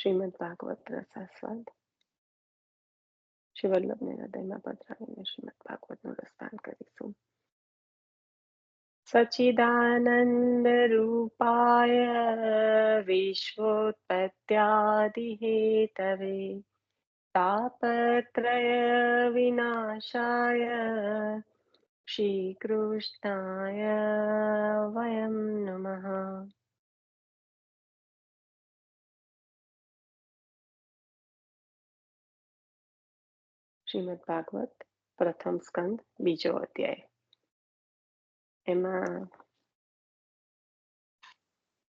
શ્રીમદ ભાગવત રસાસ્વાદ. શ્રી વલ્લભને હૃદયમાં પધરાવીને શ્રીમદ ભાગવતનું રસપાન કરીશું. સચ્ચિદાનંદ રૂપાય વિશ્વોત્પત્યાદિ હેતવે તાપત્રય વિનાશાય શ્રી કૃષ્ણાય વયમ નમઃ. શ્રીમદ ભાગવત પ્રથમ સ્કંદ બીજો અધ્યાય. એમાં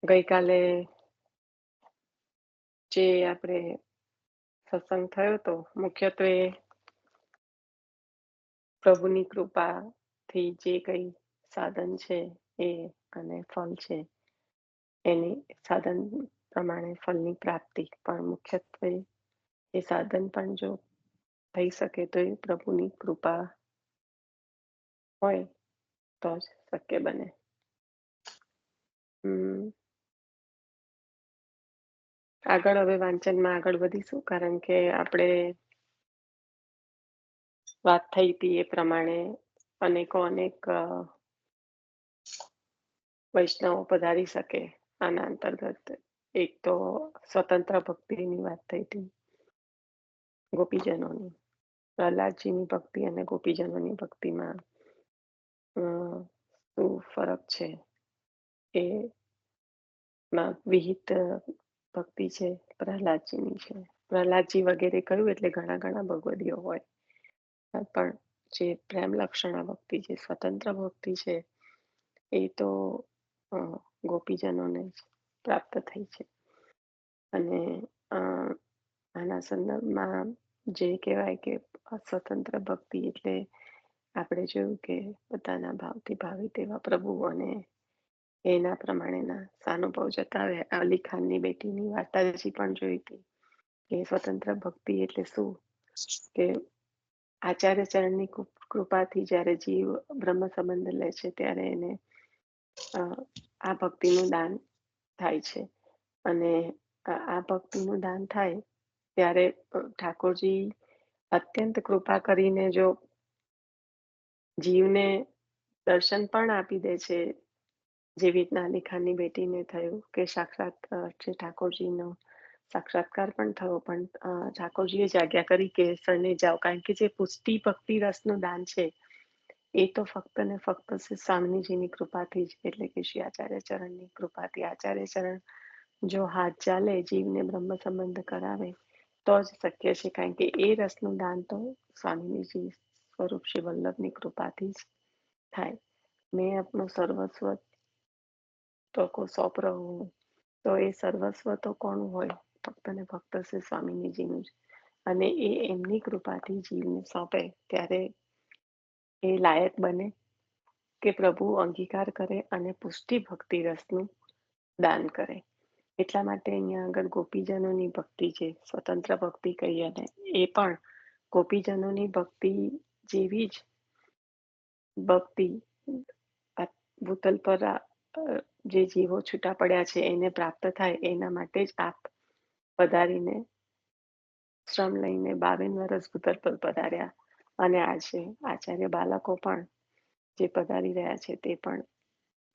ગઈકાલે જે આપણે સત્સંગ થયો તો મુખ્યત્વે પ્રભુની કૃપાથી જે કઈ સાધન છે એ અને ફળ છે એની સાધન પ્રમાણે ફળની પ્રાપ્તિ, પણ મુખ્યત્વે એ સાધન પણ જો થઈ શકે તો એ પ્રભુની કૃપા હોય તો જ શક્ય બને. આગળ હવે વાંચનમાં આગળ વધીશું, કારણ કે આપણે વાત થઈ હતી એ પ્રમાણે અનેક વૈષ્ણવો પધારી શકે આના અંતર્ગત. એક તો સ્વતંત્ર ભક્તિની વાત થઈ હતી, ગોપીજનોની, પ્રહલાદજીની ભક્તિ અને ગોપીજનોની ભક્તિમાં શું ફરક છે એ વિહિત ભક્તિ છે પ્રહલાદજીની છે. પ્રહલાદજી વગેરે કહ્યું એટલે ઘણા ભગવદીઓ હોય, પણ જે પ્રેમ લક્ષણા ભક્તિ છે, સ્વતંત્ર ભક્તિ છે, એ તો ગોપીજનોને જ પ્રાપ્ત થઈ છે. અને આના સંદર્ભમાં જે કહેવાય કે સ્વતંત્ર ભક્તિ એટલે આપણે જોયું કે પોતાના ભાવથી ભાવિત એવા પ્રભુ અને એના પ્રમાણેના સાનુભવ જતાવે. અલી ખાનની બેટીની વાર્તાજી પણ જોઈ હતી કે સ્વતંત્ર ભક્તિ એટલે શું, કે આચાર્ય ચરણની કૃપાથી જ્યારે જીવ બ્રહ્મ સંબંધ લે છે ત્યારે એને આ ભક્તિનું દાન થાય છે. અને આ ભક્તિનું દાન થાય ત્યારે ઠાકોરજી અત્યંત કૃપા કરીને જો જીવને દર્શન પણ આપી દે છે, જેવી રીતના અલી ખાનની બેટીને થયું કે સાક્ષાત શ્રી ઠાકોરજીનો સાક્ષાત્કાર પણ થયો, પણ ઠાકોરજીએ જ આજ્ઞા કરી કે શરણે જાઓ, કારણ કે જે પુષ્ટિ ભક્તિ રસનું દાન છે એ તો ફક્ત ને ફક્ત સ્વામીજીની કૃપાથી જ, એટલે કે શ્રી આચાર્ય ચરણની કૃપાથી. આચાર્ય ચરણ જો હાથ ચાલે જીવને બ્રહ્મ સંબંધ કરાવે તો જ શક્ય છે, કારણ કે એ રસનું દાન તો સ્વામીજી સ્વરૂપ શ્રી વલ્લભની કૃપાથી જ થાય. મેં આપનું સર્વસ્વ તો કો સોંપ રહું, તો એ સર્વસ્વ તો કોનું હોય? ફક્ત ને ફક્ત શ્રી સ્વામીજીનું જ. અને એ એમની કૃપાથી જીવને સોંપે ત્યારે એ લાયક બને કે પ્રભુ અંગીકાર કરે અને પુષ્ટિ ભક્તિ રસનું દાન કરે. એટલા માટે અહીંયા આગળ ગોપીજનોની ભક્તિ છે, સ્વતંત્ર ભક્તિ કહીએ ને, એ પણ ગોપીજનોની ભક્તિ જેવી જ ભક્તિ ભૂતલ પર જે જીવો છૂટા પડ્યા છે એને પ્રાપ્ત થાય એના માટે જ આપ પધારીને શ્રમ લઈને 52 વર્ષ ભૂતલ પર પધાર્યા. અને આજે આચાર્ય બાલકો પણ જે પધારી રહ્યા છે તે પણ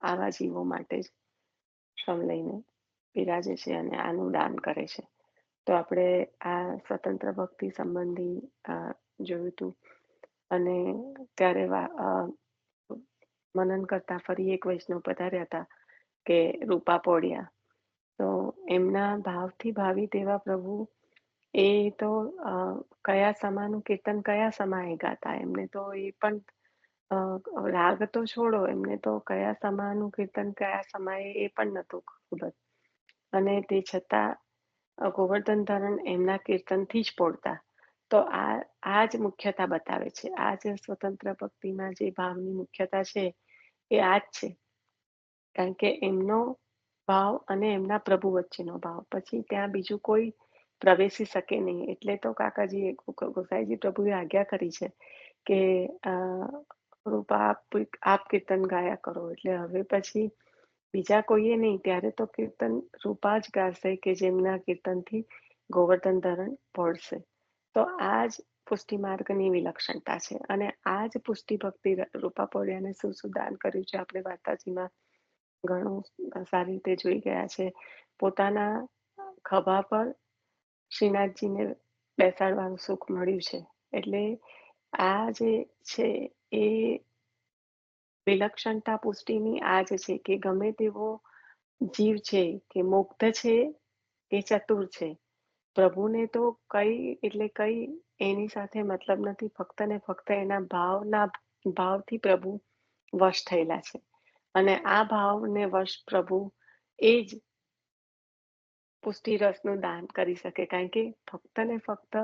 આવા જીવો માટે જ શ્રમ લઈને બિરાજે છે અને આનું દાન કરે છે. તો આપણે આ સ્વતંત્ર ભક્તિ સંબંધી જોયું હતું. અને ત્યારે મનન કરતા ફરી એક વૈષ્ણવ પધાર્યા હતા કે રૂપા પોળિયા. તો એમના ભાવથી ભાવિત એવા પ્રભુ એ તો કયા સમાનું કીર્તન કયા સમાએ ગાતા, એમને તો એ પણ રાગ તો છોડો, એમને તો કયા સમાનું કીર્તન કયા સમયે એ પણ નહોતું ખબર. અને તે છતાં ગોવર્ધન ધરણ એમના કીર્તનથી જ પોળતા. તો આ જ મુખ્યતા બતાવે છે. આ જ સ્વતંત્ર ભક્તિમાં જે ભાવની મુખ્યતા છે એ આ જ છે, કારણ કે એમનો ભાવ અને એમના પ્રભુ વચ્ચેનો ભાવ, પછી ત્યાં બીજું કોઈ પ્રવેશી શકે નહીં. એટલે તો કાકાજી ગોસાઈજી પ્રભુએ આજ્ઞા કરી છે કે રૂપા આપ કીર્તન ગાયા કરો. એટલે હવે પછી બીજા કોઈએ નહીં, ત્યારે તો કીર્તન રૂપા જ ગાશે કે જેમના કીર્તનથી ગોવર્ધન ધરણ પડશે. તો આ જ પુષ્ટિ માર્ગની વિલક્ષણતા છે અને આ જ પુષ્ટિ ભક્તિ રૂપા પોળિયાને શું શું દાન કર્યું છે આપણે વાર્તાજીમાં ઘણું સારી રીતે જોઈ ગયા છે. પોતાના ખભા પર શ્રીનાથજીને બેસાડવાનું સુખ મળ્યું છે. એટલે આ જે છે એ વિલક્ષણતા પુષ્ટિની આ જ છે કે ગમે તેવો જીવ છે કે મુગ્ધ છે કે ચતુર છે, પ્રભુને તો કઈ એટલે કઈ એની સાથે મતલબ નથી, ફક્ત ને ફક્ત એના ભાવથી પ્રભુ વશ થયેલા છે. અને આ ભાવને વશ પ્રભુ એ જ પુષ્ટિ રસનું દાન કરી શકે, કારણ કે ફક્ત ને ફક્ત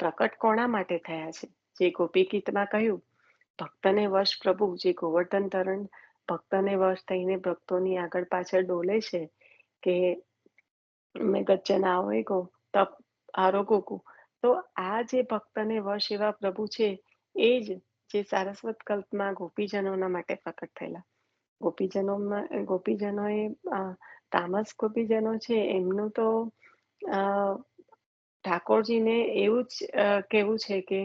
પ્રકટ કોણા માટે થયા છે? જે ગોપી ગીતમાં કહ્યું, ભક્તને વશ પ્રભુ, જે ગોવર્ધન ધરણ ભક્તને વશ થઈને ભક્તોની આગળ પાછળ ડોલે છે કે મેં ગચ્ચન આવેગો તપ આરોગો. તો આ જે ભક્તને વશ એવા પ્રભુ છે, એ જ જે સારસ્વત કલ્પમાં ગોપીજનોના માટે પ્રકટ થયેલા. ગોપીજનોએ તામસ ગોપીજનો છે એમનું તો ઠાકોરજીને એવું જ કહેવું છે કે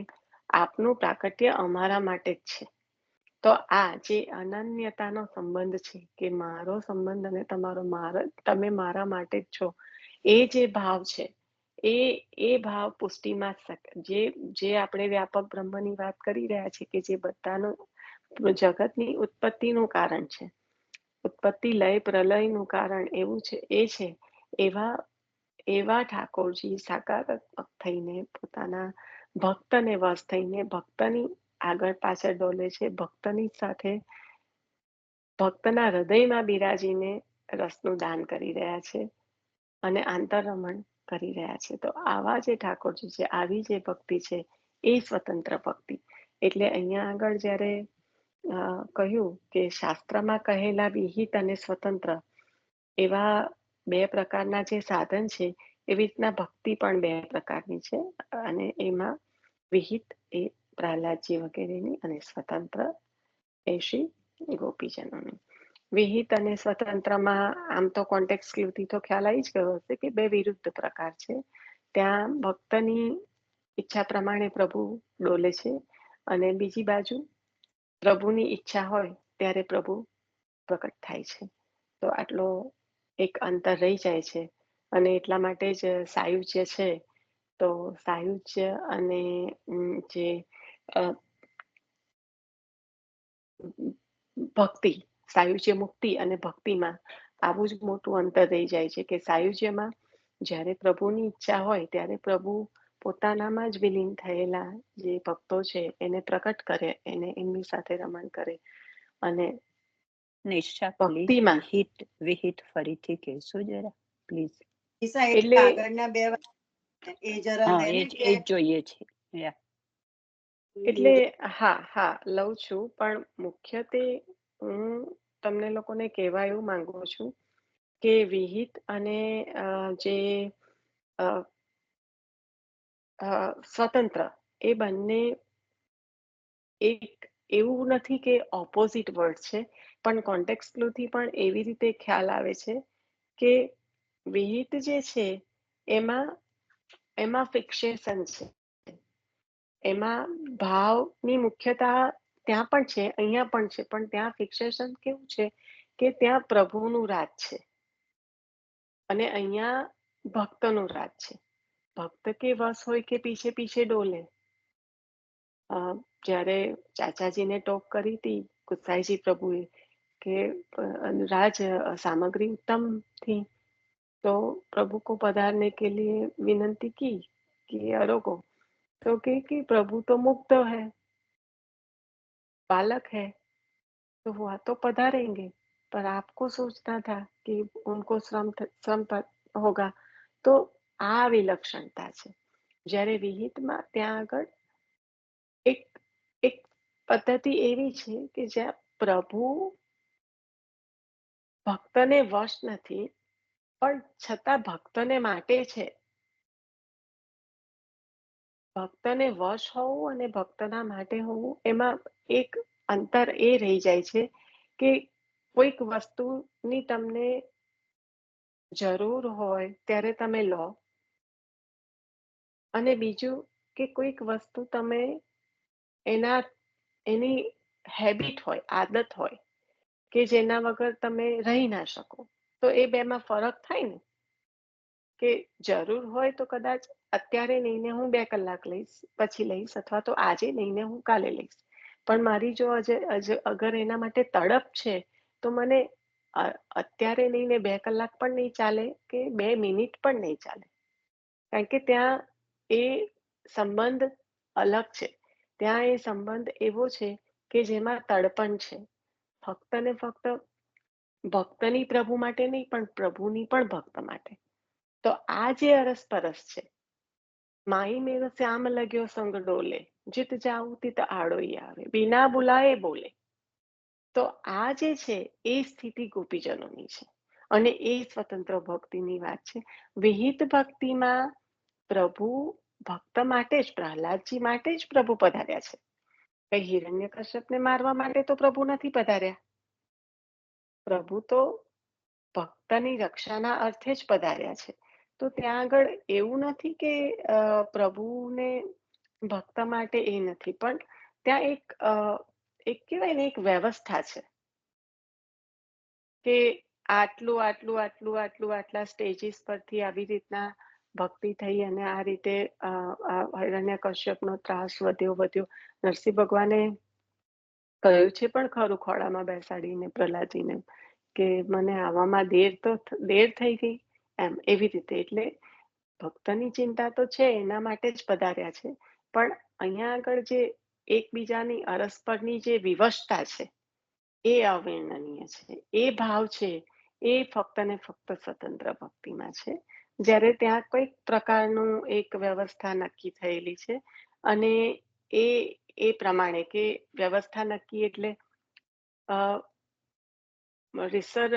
આપનું પ્રાકટ્ય અમારા માટે જ છે. તો આ જે અનન્યતાનો સંબંધ છે કે મારો સંબંધ અને તમારો તમે મારા માટે જ છો, એ જે ભાવ છે એ ભાવ પુષ્ટિમાં જે આપણે વ્યાપક બ્રહ્મની વાત કરી રહ્યા છીએ કે જે બધાનું જગતની ઉત્પત્તિનું કારણ છે, ઉત્પત્તિ લય પ્રલયનું કારણ એવું છે, એ છે એવા ઠાકોરજી સાકારાત્મક થઈને પોતાના ભક્તને વશ થઈને ભક્તની આગળ પાછળ ડોલે છે, ભક્તની સાથે ભક્તના હૃદયમાં બિરાજીને રસનું દાન કરી રહ્યા છે અને આંતરરમણ કરી રહ્યા છે. તો આવા જે ઠાકોરજી છે, આવી જે ભક્તિ છે, એ સ્વતંત્ર ભક્તિ. એટલે અહીંયા આગળ જ્યારે કહ્યું કે શાસ્ત્રમાં કહેલા વિહિત અને સ્વતંત્ર એવા બે પ્રકારના જે સાધન છે, એવી રીતના ભક્તિ પણ બે પ્રકારની છે અને એમાં વિહિત એ પ્રહલાદજી વગેરેની અને સ્વતંત્ર એ શ્રી ગોપીજનોની. વિહિત અને સ્વતંત્રમાં આમ તો કોન્ટેક્સ ક્લ્યુથી તો ખ્યાલ આવી જ ગયો હશે કે બે વિરુદ્ધ પ્રકાર છે. ત્યાં ભક્તની ઈચ્છા પ્રમાણે પ્રભુ ડોલે છે અને બીજી બાજુ પ્રભુની ઈચ્છા હોય ત્યારે પ્રભુ પ્રકટ થાય છે. તો આટલો એક અંતર રહી જાય છે અને એટલા માટે જ સાયુજ્ય છે, તો સાયુજ્ય અને જે ભક્તિ, સાયુજ્ય મુક્તિ અને ભક્તિમાં આવું જ મોટું અંતર રહી જાય છે કે સાયુજ્યમાં જ્યારે પ્રભુની ઈચ્છા હોય ત્યારે પ્રભુ પોતાનામાં જ વિલીન થયેલા જે ભક્તો છે એને પ્રકટ કરે, એને એમની સાથે રમણ કરે. અને નિશા ભક્તિમાં વિહિત ફરીથી કહેશો જરા પ્લીઝ. એટલે આગળના બે એ જરા એ જોઈએ છે. એટલે હા લઉં છું, પણ મુખ્યત્વે હું તમને લોકોને કહેવા એવું માંગુ છું કે વિહિત અને જે સ્વતંત્ર એ બંને એક એવું નથી કે ઓપોઝિટ વર્ડ છે, પણ કોન્ટેક્સ ક્લુથી પણ એવી રીતે ખ્યાલ આવે છે કે વિહિત જે છે એમાં ફિક્સેશન છે, એમાં ભાવની મુખ્યતા ત્યાં પણ છે, અહીંયા પણ છે, પણ ત્યાં ફિક્સેશન કેવું છે કે ત્યાં પ્રભુનું રાજ છે અને અહીંયા ભક્તનું રાજ છે. ભક્ત કે વશ હોય કે પીછે પીછે ડોલે. જ્યારે ચાચાજીને ટોક કરી હતી ગુસાઈજી પ્રભુએ કે राज सामग्री उत्तम थी, तो प्रभु को पधारने के लिए विनंती की कि अरोगो, तो कि प्रभु तो मुक्त है, बालक है, तो वह तो पधारेंगे, पर आपको सोचना था कि उनको श्रम होगा. તો આ વિલક્ષણતા છે. જ્યારે વિહિતમાં ત્યાં આગળ એક એક પદ્ધતિ એવી છે કે જ્યાં પ્રભુ ભક્તને વશ નથી, પણ છતાં ભક્તને માટે છે. ભક્તને વશ હોવું અને ભક્તના માટે હોવું એમાં એક અંતર એ રહી જાય છે કે કોઈક વસ્તુની તમને જરૂર હોય ત્યારે તમે લો, અને બીજું કે કોઈક વસ્તુ તમે એની હેબિટ હોય, આદત હોય કે જેના વગર તમે રહી ના શકો, તો એ બેમાં ફરક થાય ને. કે જરૂર હોય તો કદાચ અત્યારે નહીં ને હું 2 કલાક લઈશ, પછી લઈશ, અથવા તો આજે નહીં ને હું કાલે લઈશ. પણ મારી જો અગર એના માટે તડપ છે, તો મને અત્યારે નહીં ને 2 કલાક પણ નહીં ચાલે, કે 2 મિનિટ પણ નહીં ચાલે. કારણ કે ત્યાં એ સંબંધ અલગ છે. ત્યાં એ સંબંધ એવો છે કે જેમાં તડપણ છે. ફક્ત ને ફક્ત ભક્તની પ્રભુ માટે નહીં, પણ પ્રભુની પણ ભક્ત માટે. તો આ જે અરસપરસ છે, માઈ મેરો શ્યામ લગ્યો સંગ ડોલે, જીત જાઉં તિત આડોઈ આવે, બિના બુલાએ બોલે. તો આ જે છે એ સ્થિતિ ગોપીજનોની છે, અને એ સ્વતંત્ર ભક્તિની વાત છે. વિહિત ભક્તિમાં પ્રભુ ભક્ત માટે જ, પ્રહલાદજી માટે જ પ્રભુ પધાર્યા છે. કઈ હિરણ્યકશ્યપને મારવા માટે તો પ્રભુ નથી પધાર્યા. પ્રભુ તો ભક્તની રક્ષાના અર્થે જ પધાર્યા છે. તો ત્યાં આગળ એવું નથી કે પ્રભુને ભક્ત માટે એ નથી, પણ ત્યાં એક કહેવાય ને, એક વ્યવસ્થા છે કે આટલું આટલું આટલું આટલું આટલા સ્ટેજીસ પરથી આવી રીતના ભક્તિ થઈ, અને આ રીતે હિરણ્યકશ્યપનો ત્રાસ વધ્યો. નરસિંહ ભગવાને કહ્યું છે પણ ખરું, ખોળામાં બેસાડીને પ્રહલાદજીને, કે મને આવવામાં દેર થઈ ગઈ, એમ એવી રીતે. એટલે ભક્તની ચિંતા તો છે, એના માટે જ પધાર્યા છે. પણ અહીંયા આગળ જે એકબીજાની અરસપરની જે વિવશતા છે, એ અવર્ણનીય છે. એ ભાવ છે એ ફક્ત ને ફક્ત સ્વતંત્ર ભક્તિમાં છે. જ્યારે ત્યાં કોઈક પ્રકારનું એક વ્યવસ્થા નક્કી થયેલી છે, અને એ પ્રમાણે, કે વ્યવસ્થા નક્કી એટલે રીસર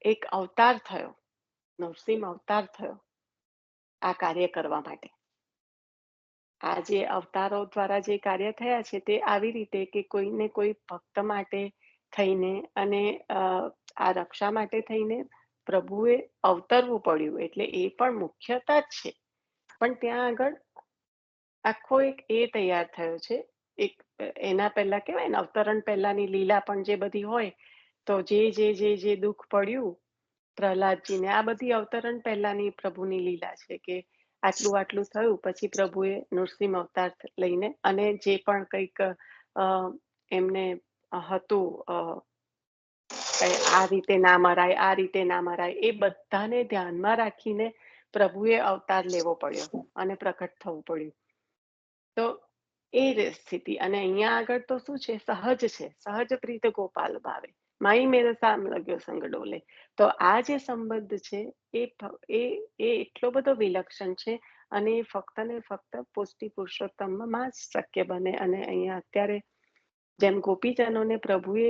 એક અવતાર થયો, નરસિંહ અવતાર થયો આ કાર્ય કરવા માટે. આ જે અવતારો દ્વારા જે કાર્ય થયા છે, તે આવી રીતે કે કોઈને કોઈ ભક્ત માટે થઈને, અને આ રક્ષા માટે થઈને પ્રભુએ અવતરવું પડ્યું. એટલે એ પણ મુખ્યતા જ છે. પણ ત્યાં આગળ આખો એક એ તૈયાર થયો છે. એક એના પહેલા કહેવાય ને, અવતરણ પહેલાની લીલા પણ જે બધી હોય, તો જે દુઃખ પડ્યું પ્રહલાદજીને, આ બધી અવતરણ પહેલાની પ્રભુની લીલા છે. કે આટલું થયું, પછી પ્રભુએ નૃસિંહ અવતાર લઈને, અને જે પણ કંઈક એમને હતું, આ રીતે ના મરાય, આ રીતે ના મરાય, એ બધાને ધ્યાનમાં રાખીને પ્રભુએ અવતાર લેવો પડ્યો અને પ્રકટ થવું પડ્યું. તો એ સ્થિતિ. અને અહીંયા આગળ તો શું છે, સહજ છે, સહજ પ્રીત ગોપાલ ભાવે, માઈ મેરે સામ લગ્યો સંગ ડોલે. તો આ જે સંબંધ છે એ એટલો બધો વિલક્ષણ છે, અને ફક્ત ને ફક્ત પુષ્ટિ પુરુષોત્તમમાં જ શક્ય બને. અને અહીંયા અત્યારે જેમ ગોપીજનોને પ્રભુએ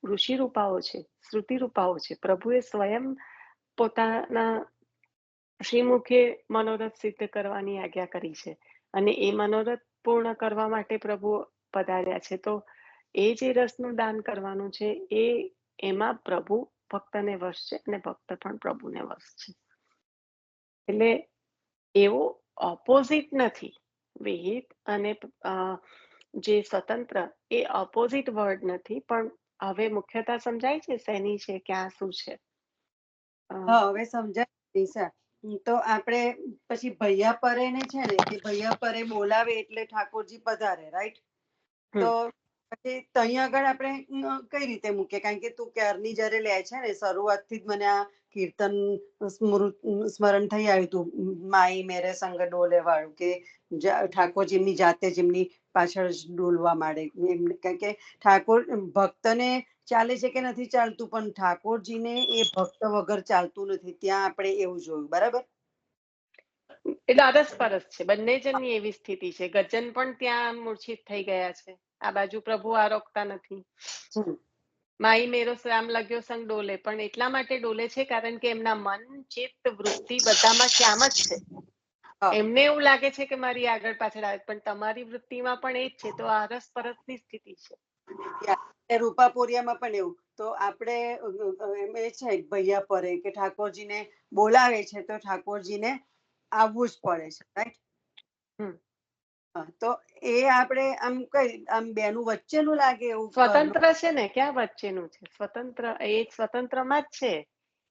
ઋષિ રૂપાઓ છે, શ્રુતિ રૂપાઓ છે, પ્રભુએ સ્વયં પોતાના શ્રીમુખે મનોરથ સિદ્ધ કરવાની આજ્ઞા કરી છે, અને એ મનોરથ પૂર્ણ કરવા માટે પ્રભુ પધાર્યા છે. તો એ જે રસનું દાન કરવાનું છે, એમાં પ્રભુ ભક્તને વશ છે, અને ભક્ત પણ પ્રભુને વશ છે. એટલે એવો ઓપોઝિટ નથી. વિહિત અને જે સ્વતંત્ર, એ ઓપોઝિટ વર્ડ નથી. પણ હવે મુખ્યતા સમજાય છે શેની છે, ક્યાં શું છે. હા, હવે સમજાય દિશા. તો આપણે પછી ભૈયા પરે ને છે ને, કે ભૈયા પરે બોલાવે એટલે ઠાકોરજી પધારે, રાઈટ? તો પછી ત્યાં આગળ આપણે કઈ રીતે મૂકીએ? કારણ કે તું ક્યારની જયારે લે છે ને, શરૂઆતથી જ મને આ કીર્તન સ્મરણ થઈ આવ્યું તું, માઈ મેરે સંગ ડોલે વાળું, કે ઠાકોરજી એમની જાતે જ એમની પાછળ ડોલવા માંડે. કારણ કે ઠાકોર ભક્તને ચાલે છે કે નથી ચાલતું, પણ ઠાકોરજીને એ ભક્ત વગર ચાલતું નથી. ત્યાં આપણે એવું જોયું, બરાબર? એટલે અરસપરસ છે, બંને જણની એવી સ્થિતિ છે. ગજન પણ ત્યાં મૂર્છિત થઈ ગયા છે, આ બાજુ પ્રભુ આરોગતા નથી. માઈ મેરો શ્યામ લગ્યો સંગ ડોલે પણ એટલા માટે ડોલે છે કારણ કે એમના મન, ચિત્ત, વૃત્તિ બધામાં શ્યામ જ છે. એમને એવું લાગે છે કે મારી આગળ પાછળ આવે, પણ તમારી વૃત્તિમાં પણ એ જ છે. તો આ અરસપરસની સ્થિતિ છે. રૂપાપોરિયામાં પણ એવું તો આપણે એમ એ છે ભૈયા પરે કે ઠાકોરજીને બોલાવે છે તો ઠાકોરજીને આવવું જ પડે છે, રાઈટ? તો એ આપણે આમ કઈ આમ બેનું વચ્ચેનું લાગે એવું સ્વતંત્ર છે ને, ક્યાં વચ્ચેનું છે? સ્વતંત્ર એ એક સ્વતંત્રમાં જ છે.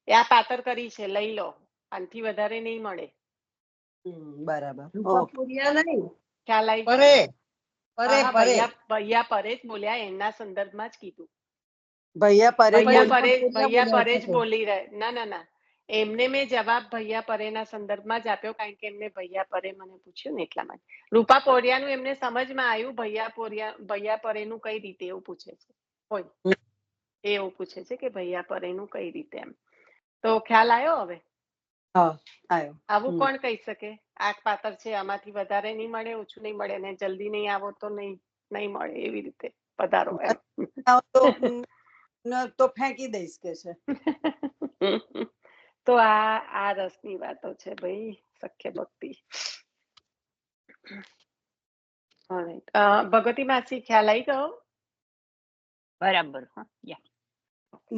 એ આ પાતર કરી છે, લઈ લો, આનાથી વધારે નહીં મળે. બરાબર. રૂપાપોરિયા નહીં, ખ્યાલ આવી ગયો? ભૈયા પરે જ બોલ્યા, એના સંદર્ભમાં જ કીધું. ભૈયા પરે જ બોલી રહ્યા. ના, એમને મેં જવાબ ભૈયા પરેના સંદર્ભમાં જ આપ્યો, કારણ કે એમને ભૈયા પરે મને પૂછ્યું ને એટલા માટે. રૂપાપોરિયાનું એમને સમજમાં આવ્યું, ભૈયા પરેનું કઈ રીતે એવું પૂછે છે. હોય એવું પૂછે છે કે ભૈયા પરેનું કઈ રીતે, એમ. તો ખ્યાલ આવ્યો હવે? આવું કોણ કહી શકે? આંખ પાતર છે, આમાંથી વધારે નહીં મળે, ઓછું નહીં મળે, ને જલ્દી નહીં આવો તો નહીં મળે, એવી રીતે પધારો એમ. તો ફેંકી દઈશ કે છે. તો આ રસની વાતો છે ભાઈ, સખ્ય ભક્તિ. ભગવતી માસી, ખ્યાલ આવી ગયો? બરાબર.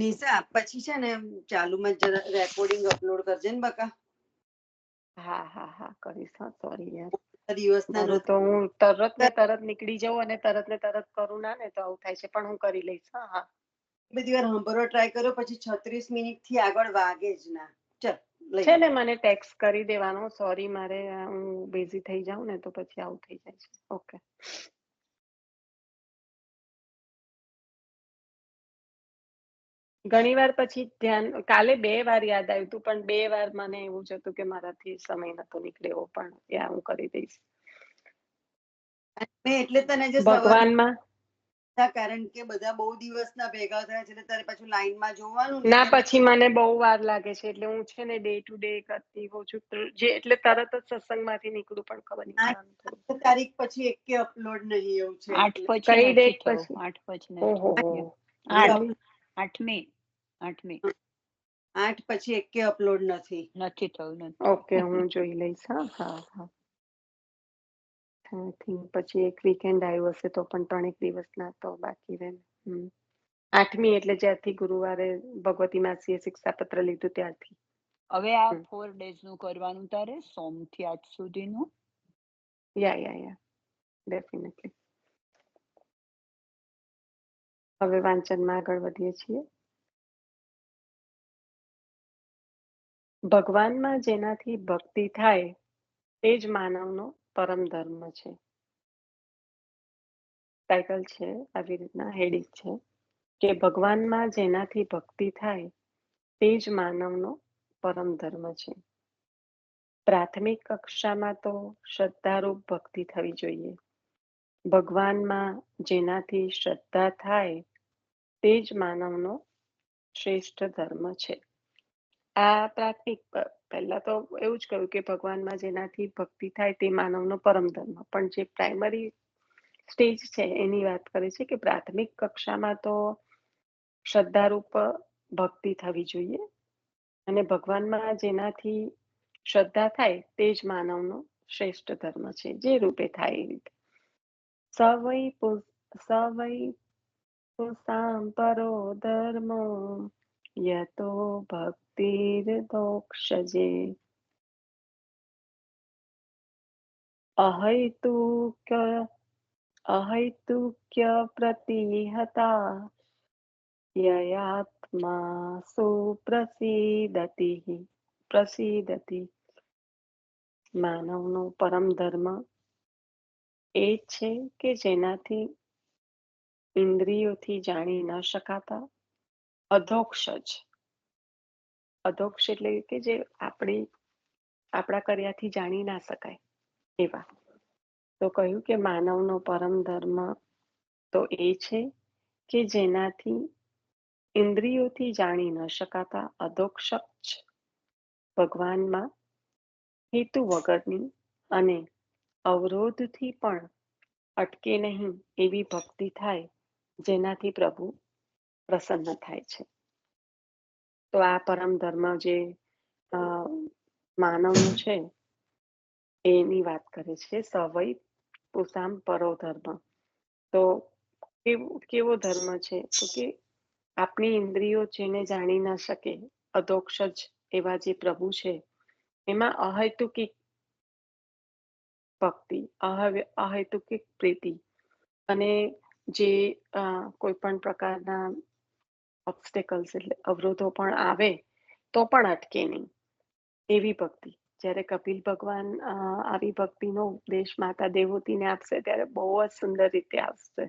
નિશા પછી છે ને ચાલુમાં જરા રેકોર્ડિંગ અપલોડ કરજે ને બકા. હા કરીશ. સોરી યાર, દિવસના તો હું તરત નીકળી જાઉં અને તરત ને તરત કરું ના, ને તો આવું થાય છે, પણ હું કરી લઈશ. હા બધી વાર સાંભળવા ટ્રાય કર્યો, પછી 36 મિનિટ થી આગળ વાગે જ ના. ચલ છે ને, મને ટેક્સ્ટ કરી દેવાનો. સોરી, મારે હું બિઝી થઈ જાઉં ને તો પછી આવું થઈ જાય છે. ઓકે. ઘણી વાર પછી ધ્યાન, કાલે 2 વાર યાદ આવ્યું હતું, પણ 2 વાર મને એવું જ હતું કે મારાથી સમય નતો નીકળ્યો, પણ યા હું કરી દઈશ. એટલે તને જે ભગવાનમાં, કારણ કે બધા બહુ દિવસના ભેગા થયા છે, એટલે તારે પાછું લાઈનમાં જોવાનું ના, પછી મને બહુ વાર લાગે છે, એટલે હું છે ને ડે ટુ ડે કરતી હોઉં છું, એટલે તરત જ સત્સંગમાંથી નીકળું, પણ ખબર નહીં. 8 તારીખ પછી એકે અપલોડ નહીં એવું છે. 8 પછી કઈ ડેટ પછી? 8 પછી નથી. 8 પછી એકે અપલોડ નથી થયું. ઓકે, હું જોઈ લઈશ. હા. પછી એક વીકેન્ડ આવ્યું હશે, તો પણ 3 દિવસના તો બાકી રહે. 8મી એટલે જ્યારથી ગુરુવારે ભગવતી માસીએ શિક્ષાપત્ર લીધું ત્યારથી. હવે આ 4 ડેઝ નું કરવાનું તારે, સોમથી 8 સુધીનું. યા ડેફિનેટલી. હવે વાંચનમાં આગળ વધીએ છીએ. ભગવાનમાં જેનાથી ભક્તિ થાય તે જ માનવનો પરમ ધર્મ છે. ટાઇટલ છે આવી રીતના, હેડિંગ છે કે ભગવાનમાં જેનાથી ભક્તિ થાય તે જ માનવનો પરમ ધર્મ છે. પ્રાથમિક કક્ષામાં તો શ્રદ્ધારૂપ ભક્તિ થવી જોઈએ. ભગવાનમાં જેનાથી શ્રદ્ધા થાય તે જ માનવનો શ્રેષ્ઠ ધર્મ છે. આ પ્રાથમિક, પહેલા તો એવું જ કહ્યું કે ભગવાનમાં જેનાથી ભક્તિ થાય તે માનવનો પરમ ધર્મ, પણ જે પ્રાઇમરી સ્ટેજ છે એની વાત કરે છે કે પ્રાથમિક કક્ષામાં તો શ્રદ્ધારૂપ ભક્તિ થવી જોઈએ, અને ભગવાનમાં જેનાથી શ્રદ્ધા થાય તે જ માનવનો શ્રેષ્ઠ ધર્મ છે, જે રૂપે થાય એ રીતે. સવૈ પુંસામ પરો ધર્મો યતો ભક્તિર્મોક્ષજે અહૈતુક્ય પ્રતિહતા યયાત્મા સુપ્રસિદતિ. માનવનો પરમ ધર્મ એ છે કે જેનાથી ઇન્દ્રિયોથી જાણી ન શકાતા અધોક્ષ એટલે કે જે આપણા કર્યાથી જાણી ના શકાય એવા. તો કહ્યું કે માનવનો પરમ ધર્મ તો એ છે કે જેનાથી ઇન્દ્રિયોથી જાણી ન શકાતા અધોક્ષ ભગવાનમાં હેતુ વગરની અને અવરોધથી પણ અટકે નહીં એવી ભક્તિ થાય, જેનાથી પ્રભુ પ્રસન્ન થાય છે. તો આ પરમ ધર્મ જે માનવનું છે એની વાત કરે છે. સવૈ પુંસામ પરો ધર્મ. તો કેવો ધર્મ છે તો કે આપણી ઇન્દ્રિયો જેને જાણી ના શકે, અધોક્ષજ એવા જે પ્રભુ છે, એમાં અહેતુકિક ભક્તિ, અહેતુકિક પ્રીતિ અને જે કોઈ પણ પ્રકારના ઓબ્સ્ટેકલ્સ એટલે અવરોધો પણ આવે તો પણ અટકે નહીં એવી ભક્તિ. જ્યારે કપિલ ભગવાન આવી ભક્તિનો ઉપદેશ માતા દેવહૂતિને આપશે ત્યારે બહુ જ સુંદર રીતે આપશે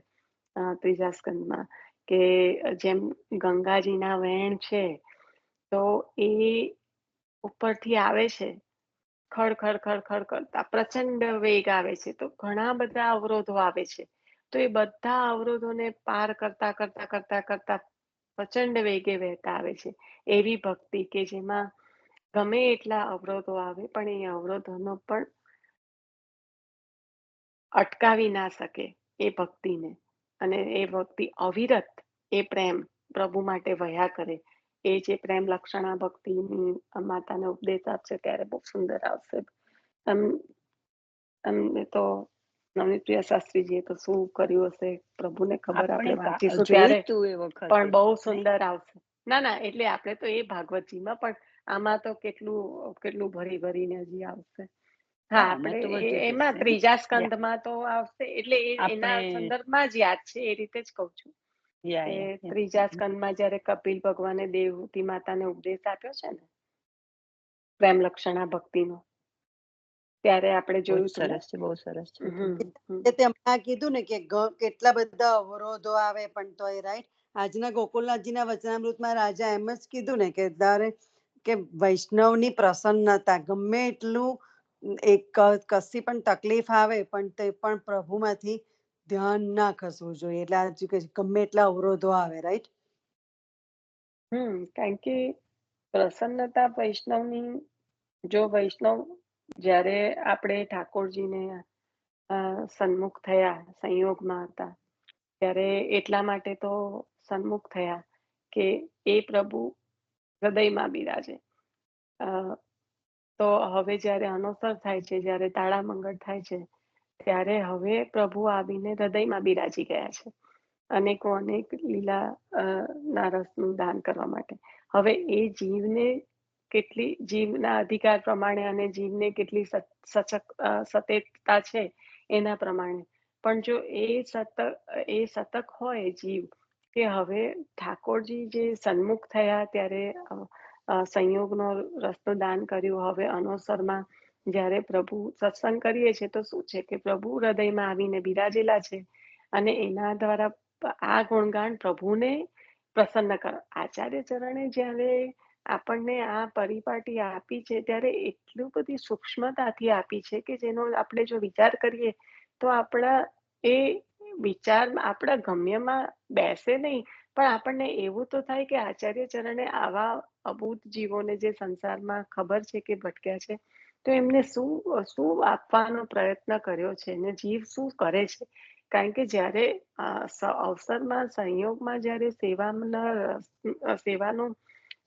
ત્રીજા સ્કંદમાં, કે જેમ ગંગાજીના વહેણ છે તો એ ઉપરથી આવે છે, ખડ ખડ ખડ ખડ કરતા પ્રચંડ વેગ આવે છે, તો ઘણા બધા અવરોધો આવે છે, તો એ બધા અવરોધોને પાર કરતા કરતા કરતા કરતા પ્રચંડ વેગે વહેતા આવે છે. એવી ભક્તિ કે જેમાં ગમે એટલા અવરોધો આવે પણ એ અવરોધોનો પણ અટકાવી ના શકે એ ભક્તિને, અને એ ભક્તિ અવિરત એ પ્રેમ પ્રભુ માટે વહ્યા કરે. એ જે પ્રેમ લક્ષણા ભક્તિની માતાને ઉપદેશ આપશે ત્યારે બહુ સુંદર આવશે. અમને તો નવનીતપ્રિય શાસ્ત્રીજીએ તો શું કર્યું હશે પ્રભુને ખબર, આપણે વાંચીશું ત્યારે પણ બહુ સુંદર આવશે. ના એટલે આપણે તો એ ભાગવતજીમાં, પણ આમાં તો કેટલું ભરી ભરીને હજી આવશે. હા, આપણે એમાં ત્રીજા સ્કંદમાં તો આવશે, એટલે એના સંદર્ભમાં જ યાદ છે, એ રીતે જ કઉ છું. ત્રીજા સ્કંદમાં જયારે કપિલ ભગવાને દેવહૂતિ માતાને ઉપદેશ આપ્યો છે ને પ્રેમ લક્ષણા ભક્તિનો, ત્યારે આપણે જોયું હતું. બહુ સરસ છે. તેમણે કીધું ને કે કેટલા બધા અવરોધો આવે પણ તોય, રાઈટ, આજના ગોકુલનાથજીના વચનામૃતમાં રાજા એમ જ કીધું ને કે કે વૈષ્ણવની પ્રસન્નતા ગમે એટલું એક કશી પણ તકલીફ આવે પણ તે પણ પ્રભુમાંથી ધ્યાન ના ખસવું જોઈએ, એટલે આ ગમે એટલા અવરોધો આવે, રાઈટ. કારણ કે પ્રસન્નતા વૈષ્ણવની, જો વૈષ્ણવ જ્યારે આપણે ઠાકોરજીને સન્મુખ થયા, સંયોગમાં હતા, ત્યારે એટલા માટે તો સન્મુખ થયા કે એ પ્રભુ હૃદયમાં બિરાજે. તો હવે જ્યારે અનોસર થાય છે, જ્યારે તાળામંગળ થાય છે, ત્યારે હવે પ્રભુ આવીને હૃદયમાં બિરાજી ગયા છે, અનેક લીલા ના રસનું દાન કરવા માટે. હવે એ જીવને કેટલી જીવના અધિકાર પ્રમાણે અને જીવને કેટલી સતેતતા છે એના પ્રમાણે, પણ જો એ સતક હોય જીવ, કે હવે ઠાકોરજી જે સન્મુખ થયા ત્યારે સંયોગનો રસ્તો દાન કર્યું, હવે અનોસરમાં જ્યારે પ્રભુ સત્સંગ કરીએ છીએ તો શું છે કે પ્રભુ હૃદયમાં આવીને બિરાજેલા છે, અને એના દ્વારા આ ગુણગાન પ્રભુને પ્રસન્ન કરો. આચાર્ય ચરણે જ્યારે આપણને આ પરિપાટી આપી છે ત્યારે એટલું બધી સૂક્ષ્મતાથી આપી છે કે જેનો આપણે જો વિચાર કરીએ તો આપણા એ વિચાર આપણા ગમ્યમાં બેસે નહીં, પણ આપણને એવું તો થાય કે આચાર્ય ચરણે આવા અબૂત જીવોને જે સંસારમાં ખબર છે કે ભટક્યા છે, તો એમને શું આપવાનો પ્રયત્ન કર્યો છે ને જીવ શું કરે છે. કારણ કે જ્યારે અવસરમાં સંયોગમાં જ્યારે સેવાનો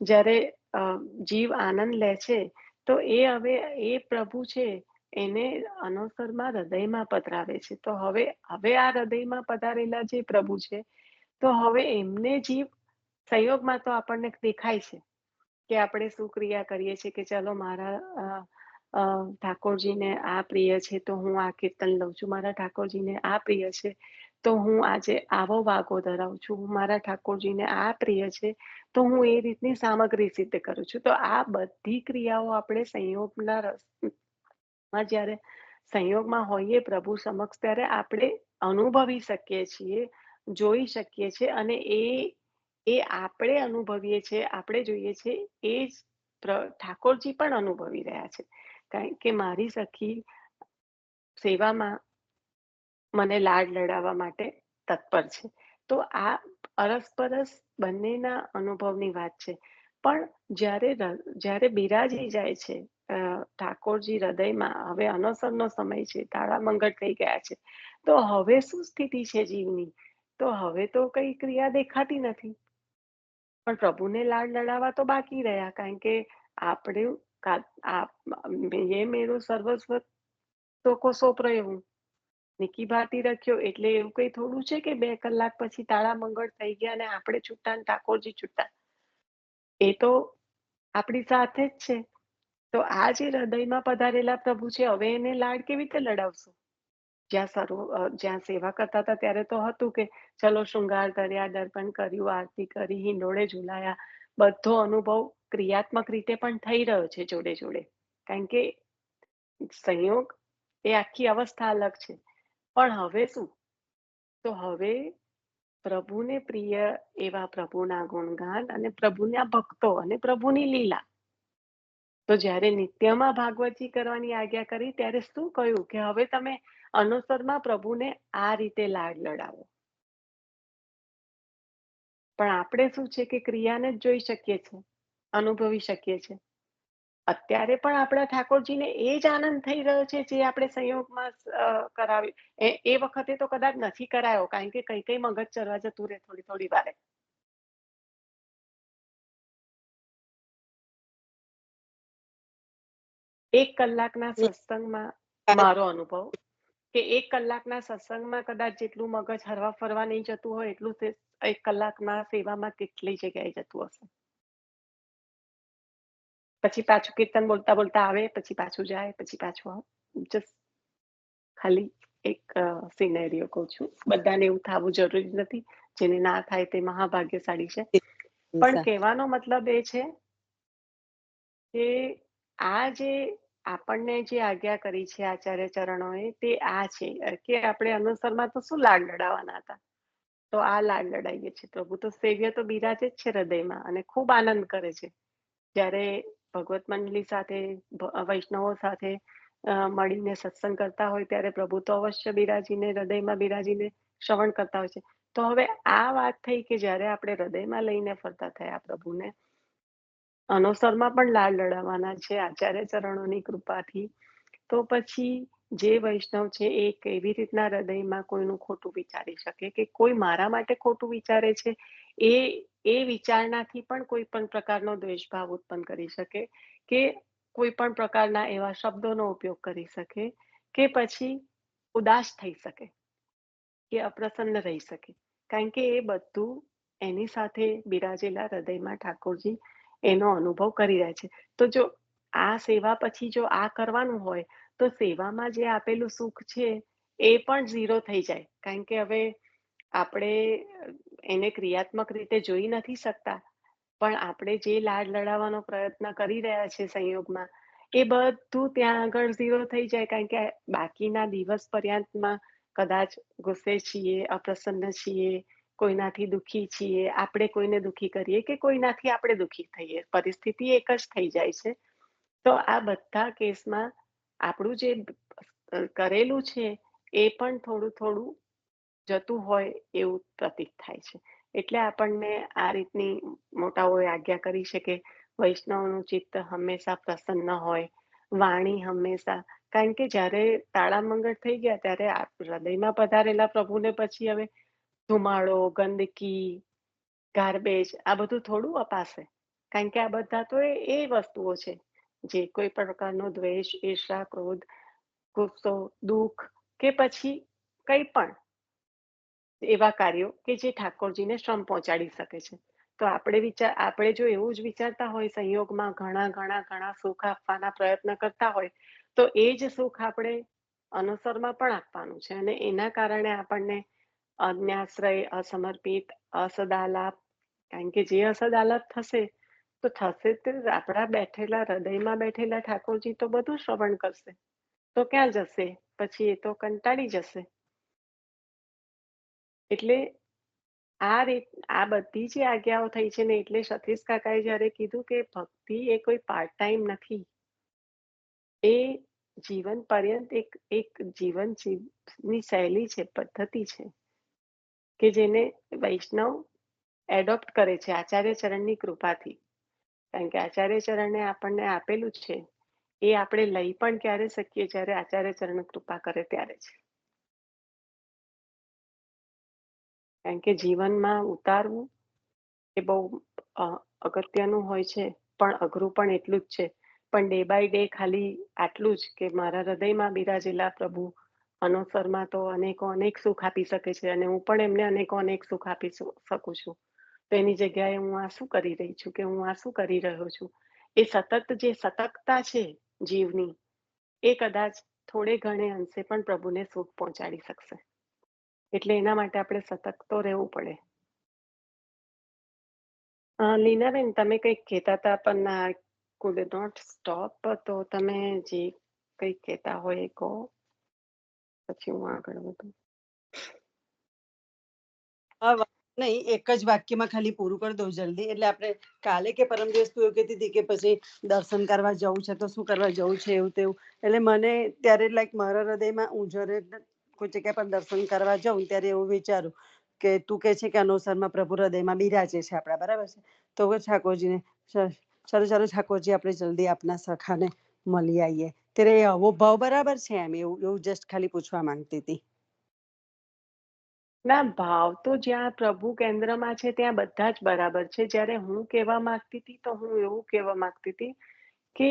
જ્યારે જીવ આનંદ લે છે, તો હવે એ પ્રભુ છે એને અનવસરમાં હૃદયમાં પધરાવે છે. તો હવે આ હૃદયમાં પધારેલા જે પ્રભુ છે, તો હવે એમને જીવ સંયોગમાં તો આપણને દેખાય છે કે આપણે શું ક્રિયા કરીએ છીએ, કે ચાલો મારા ઠાકોરજીને આ પ્રિય છે તો હું આ કીર્તન લઉં છું, મારા ઠાકોરજીને આ પ્રિય છે તો હું આજે આવો વાગો ધરાવું છું, મારા ઠાકોરજીને આ પ્રિય છે તો હું એ રીતની સામગ્રી સિદ્ધ કરું છું. તો આ બધી ક્રિયાઓ આપણે સંયોગના રસમાં જ્યારે સંયોગમાં હોઈએ પ્રભુ સમક્ષ, ત્યારે આપણે અનુભવી શકીએ છીએ, જોઈ શકીએ છીએ, અને એ આપણે અનુભવીએ છીએ, આપણે જોઈએ છીએ, એ જ ઠાકોરજી પણ અનુભવી રહ્યા છે. કારણ કે મારી સખી સેવામાં મને લાડ લડાવવા માટે તત્પર છે. તો આ અરસપરસ બંનેના અનુભવની વાત છે. પણ જ્યારે બિરાજી જાય છે ઠાકોરજી હૃદયમાં, હવે અનસરનો સમય છે, તાળામંગળ થઈ ગયા છે, તો હવે શું સ્થિતિ છે જીવની, તો હવે તો કઈ ક્રિયા દેખાતી નથી, પણ પ્રભુને લાડ લડાવવા તો બાકી રહ્યા. કારણ કે આપણે એ મેરું સર્વસ્વ તો કો સોંપ રહ્યો હું, નિકી ભારતી રખ્યો એટલે એવું કઈ થોડું છે કે 2 કલાક પછી તાળા મંગળ થઈ ગયા અને આપણે છૂટા ને ઠાકોરજી છૂટા. એ તો આપણી સાથે જ છે. તો આ જે હૃદયમાં પધારેલા પ્રભુ છે, હવે એને લાડ કેવી રીતે લડાવશું? જ્યાં સેવા કરતા હતા ત્યારે તો હતું કે ચલો શૃંગાર કર્યા, દર્પણ કર્યું, આરતી કરી, હિંડોળે ઝુલાયા, બધો અનુભવ ક્રિયાત્મક રીતે પણ થઈ રહ્યો છે જોડે જોડે. કારણ કે સંયોગ એ આખી અવસ્થા અલગ છે. પણ હવે શું? તો હવે પ્રભુને પ્રિય એવા પ્રભુના ગુણગાન અને પ્રભુના ભક્તો અને પ્રભુની લીલા. તો જ્યારે નિત્યમાં ભાગવતજી કરવાની આજ્ઞા કરી ત્યારે શું કહ્યું કે હવે તમે અનુસરમાં પ્રભુને આ રીતે લાડ લડાવો. પણ આપણે શું છે કે ક્રિયાને જ જોઈ શકીએ છીએ, અનુભવી શકીએ છીએ. અત્યારે પણ આપણા ઠાકોરજીને એ જ આનંદ થઈ રહ્યો છે જે આપણે સંયોગમાં કરાવી. એ વખતે તો કદાચ નથી કરાયો, કારણ કે કઈ કઈ મગજ ચરવા જતું રહે થોડી થોડી વારે. એક કલાકના સત્સંગમાં મારો અનુભવ કે 1 કલાકના સત્સંગમાં કદાચ જેટલું મગજ હરવા ફરવા નહીં જતું હોય એટલું 1 કલાકમાં સેવામાં કેટલી જગ્યાએ જતું હશે. પછી પાછું કીર્તન બોલતા બોલતા આવે, પછી પાછું જાય, પછી પાછું આવે. જસ્ટ ખાલી એક સિનેરિયો કહું છું. બધાને એવું થવું જરૂરી નથી. જેને ના થાય તે મહાભાગ્યશાળી છે. પણ કહેવાનો મતલબ એ છે કે આ જે આપણને જે આજ્ઞા કરી છે આચાર્ય ચરણોએ તે આ છે કે આપણે અનુસરમાં તો શું લાડ લડાવવાના હતા, તો આ લાડ લડાઈએ છીએ. પ્રભુ તો સેવ્ય તો બિરાજે જ છે હૃદયમાં અને ખૂબ આનંદ કરે છે જ્યારે ભગવત મંડળી સાથે વૈષ્ણવો સાથે મળીને સત્સંગ કરતા હોય ત્યારે પ્રભુ તો અવશ્ય બિરાજીને હૃદયમાં બિરાજીને શ્રવણ કરતા હોય છે. તો હવે આ વાત થઈ કે જ્યારે આપણે હૃદયમાં લઈને ફરતા થયા પ્રભુને, અનુસરમાં પણ લાડ લડાવવાના છે આચાર્ય ચરણોની કૃપાથી, તો પછી જે વૈષ્ણવ છે એ કેવી રીતના હૃદયમાં કોઈનું ખોટું વિચારી શકે કે કોઈ મારા માટે ખોટું વિચારે છે, એ વિચારણાથી પણ કોઈ પણ પ્રકારનો દ્વેષભાવ ઉત્પન્ન કરી શકે કે કોઈ પણ પ્રકારના એવા શબ્દોનો ઉપયોગ કરી શકે કે પછી ઉદાસ થઈ શકે કે અપ્રસન્ન રહી શકે. કારણ કે એ બધું એની સાથે બિરાજેલા હૃદયમાં ઠાકોરજી એનો અનુભવ કરી રહ્યા છે. તો જો આ સેવા પછી જો આ કરવાનું હોય તો સેવામાં જે આપેલું સુખ છે એ પણ ઝીરો થઈ જાય. કારણ કે હવે આપણે એને ક્રિયાત્મક રીતે જોઈ નથી શકતા, પણ આપણે જે લાડ લડાવવાનો પ્રયત્ન કરી રહ્યા છે સંયોગમાં, એ બધું ત્યાં આગળ ઝીરો થઈ જાય. કારણ કે બાકીના દિવસ પર્યંતમાં કદાચ ગુસ્સે છીએ, અપ્રસન્ન છીએ, કોઈનાથી દુઃખી છીએ, આપણે કોઈને દુઃખી કરીએ કે કોઈનાથી આપણે દુઃખી થઈએ, પરિસ્થિતિ એક જ થઈ જાય છે. તો આ બધા કેસમાં આપણું જે કરેલું છે એ પણ થોડું થોડું જતું હોય એવું પ્રતીત થાય છે. એટલે આપણને આ રીતની મોટાઓએ આજ્ઞા કરી છે કે વૈષ્ણવનું ચિત્ત હંમેશા પ્રસન્ન હોય, વાણી હંમેશા. કારણ કે જ્યારે તાળામંગળ થઈ ગયા ત્યારે હૃદયમાં પધારેલા પ્રભુને પછી હવે ધુમાડો, ગંદકી, ગાર્બેજ આ બધું થોડું અપાશે. કારણ કે આ બધા તો એ વસ્તુઓ છે જે કોઈ પ્રકારનો દ્વેષ, ઈર્ષા, ક્રોધ, ગુસ્સો, દુઃખ કે પછી કંઈ પણ એવા કાર્યો કે જે ઠાકોરજીને શ્રમ પહોંચાડી શકે છે. તો આપણે જો એવું જ વિચારતા હોય સંયોગમાં ઘણા ઘણા ઘણા સુખ આપવાના પ્રયત્ન કરતા હોય તો એ જ સુખ આપણે અનુસરમાં પણ આપવાનું છે અને એના કારણે આપણને અન્યાશ્રય, અસમર્પિત, અસદાલાપ, કારણ કે જે અસદાલાપ થશે તો થશે તે આપણા બેઠેલા હૃદયમાં બેઠેલા ઠાકોરજી તો બધું શ્રવણ કરશે. તો ક્યાં જશે? પછી એ તો કંટાળી જશે. એટલે આ બધી જે આજ્ઞાઓ થઈ છે ને, એટલે સતીશ કાકાએ જયારે કીધું કે ભક્તિ એ કોઈ પાર્ટ ટાઈમ નથી, એ જીવન પર્યંત એક જીવનની શૈલી છે, પદ્ધતિ છે કે જેને વૈષ્ણવ એડોપ્ટ કરે છે આચાર્ય ચરણની કૃપાથી. કારણ કે આચાર્ય ચરણે આપણને આપેલું છે એ આપણે લઈ પણ ક્યારે શકીએ જ્યારે આચાર્ય ચરણ કૃપા કરે ત્યારે છે. કારણ કે જીવનમાં ઉતારવું એ બહુ અગત્યનું હોય છે, પણ અઘરું પણ એટલું જ છે. પણ ડે બાય ડે ખાલી આટલું જ કે મારા હૃદયમાં બિરાજેલા પ્રભુ અનુસરમાં તો અનેક સુખ આપી શકે છે અને હું પણ એમને અનેક સુખ આપી શકું છું. તો એની જગ્યાએ હું આ શું કરી રહી છું કે હું આ શું કરી રહ્યો છું, એ સતત જે સતર્કતા છે જીવની, એ કદાચ થોડે ઘણે અંશે પણ પ્રભુને સુખ પહોંચાડી શકશે. એટલે એના માટે આપણે સતર્ક તો રહેવું પડે. લીનાબેન, તમે કંઈક કહેતા હતા પણ ના કુડ નોટ સ્ટોપ, તો તમે જે કંઈક કહેતા હોય એ કહો, પછી હું આગળ વધું. હા, નહીં, એક જ વાક્યમાં ખાલી પૂરું કરી દઉં જલ્દી. એટલે આપણે કાલે કે પરમ દિવસ તું એવું કહેતી હતી કે પછી દર્શન કરવા જવું છે તો શું કરવા જવું છે, એવું તેવું. એટલે મને ત્યારે લાઈક મારા હૃદયમાં, હું જ્યારે કોઈ જગ્યા પર દર્શન કરવા જાઉં ત્યારે એવું વિચારું કે તું કે છે કે અનુસારમાં પ્રભુ હૃદયમાં બિરાજે છે આપણા, બરાબર છે. તો ઠાકોરજીને ચાલો ચાલો ઠાકોરજી, આપણે જલ્દી આપના સખાને મળી આવીએ. ત્યારે આવો ભાવ બરાબર છે? એમ એવું જસ્ટ ખાલી પૂછવા માંગતી હતી. ના, ભાવ તો જ્યાં પ્રભુ કેન્દ્રમાં છે ત્યાં બધા જ બરાબર છે. જ્યારે હું કહેવા માંગતી હતી તો હું એવું કહેવા માંગતી હતી કે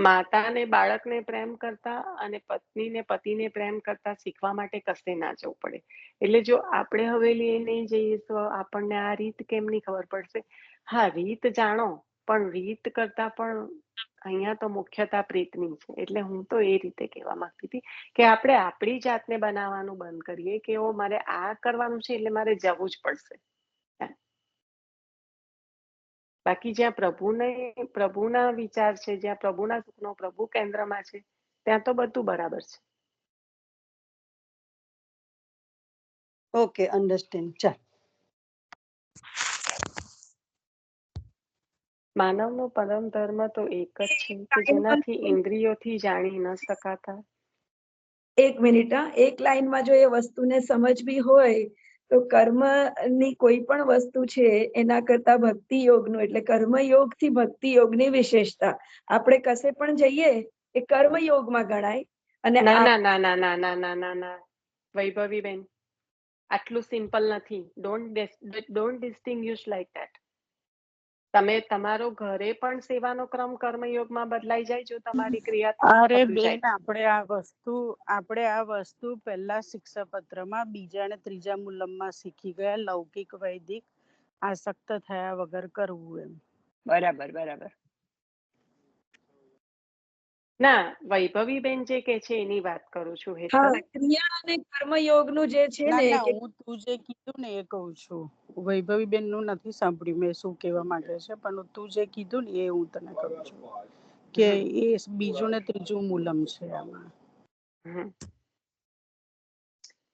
માતાને બાળકને પ્રેમ કરતા અને પત્નીને પતિને પ્રેમ કરતા શીખવા માટે કશે ના જવું પડે. એટલે જો આપણે હવેલી નહીં જઈએ તો આપણને આ રીત કેમની ખબર પડશે? હા, રીત જાણો, પણ રીત કરતા પણ અહીંયા તો મુખ્યતા પ્રીતની છે. એટલે હું તો એ રીતે કહેવા માંગતી હતી કે આપણે આપણી જાતને બનાવવાનું બંધ કરીએ કે ઓ મારે આ કરવાનું છે એટલે મારે જવું જ પડશે. બાકી જ્યાં પ્રભુના વિચાર છે, જ્યાં પ્રભુના સુખનો પ્રભુ કેન્દ્રમાં છે, ત્યાં તો બધું બરાબર છે. Okay, understand. ચાલ. માનવનો પરમ ધર્મ તો એક જ છે કે જેનાથી ઇન્દ્રિયોથી જાણી ન શકાતા. એક મિનિટ, એક લાઈનમાં જો એ વસ્તુને સમજવી હોય તો કર્મની કોઈ પણ વસ્તુ છે એના કરતા ભક્તિ યોગનું, એટલે કર્મયોગ થી ભક્તિ યોગની વિશેષતા. આપણે કશે પણ જઈએ એ કર્મયોગમાં ગણાય. અને ના ના ના ના ના ના ના ના ના વૈભવીબેન, આટલું સિમ્પલ નથી. Don't distinguish like that. તમે તમારો ઘરે પણ સેવાનો ક્રમ કર્મયોગમાં બદલાઈ જાય જો તમારી ક્રિયાત્મક અરે થતું બેન, જાય. આપણે આ વસ્તુ પહેલા શિક્ષાપત્રમાં બીજા અને ત્રીજા મુલમમાં શીખી ગયા. લૌકિક વૈદિક આસક્ત થયા વગર કરવું, એમ. બરાબર બરાબર. ના, વૈભવીબેન જે કે છે એની વાત કરું છું, હા, હેતલ. ક્રિયા અને કર્મયોગનું જે છે ના ને ના, કે હું તું જે કીધું ને એ કહું છું. વૈભવી બેન નું નથી સાંભળ્યું મેં શું કહેવા માંગે છે, પણ તું જે કીધું ને એ હું તને કહું છું કે હમ એ બીજું ને ત્રીજું મૂલમ છે આમાં. હમ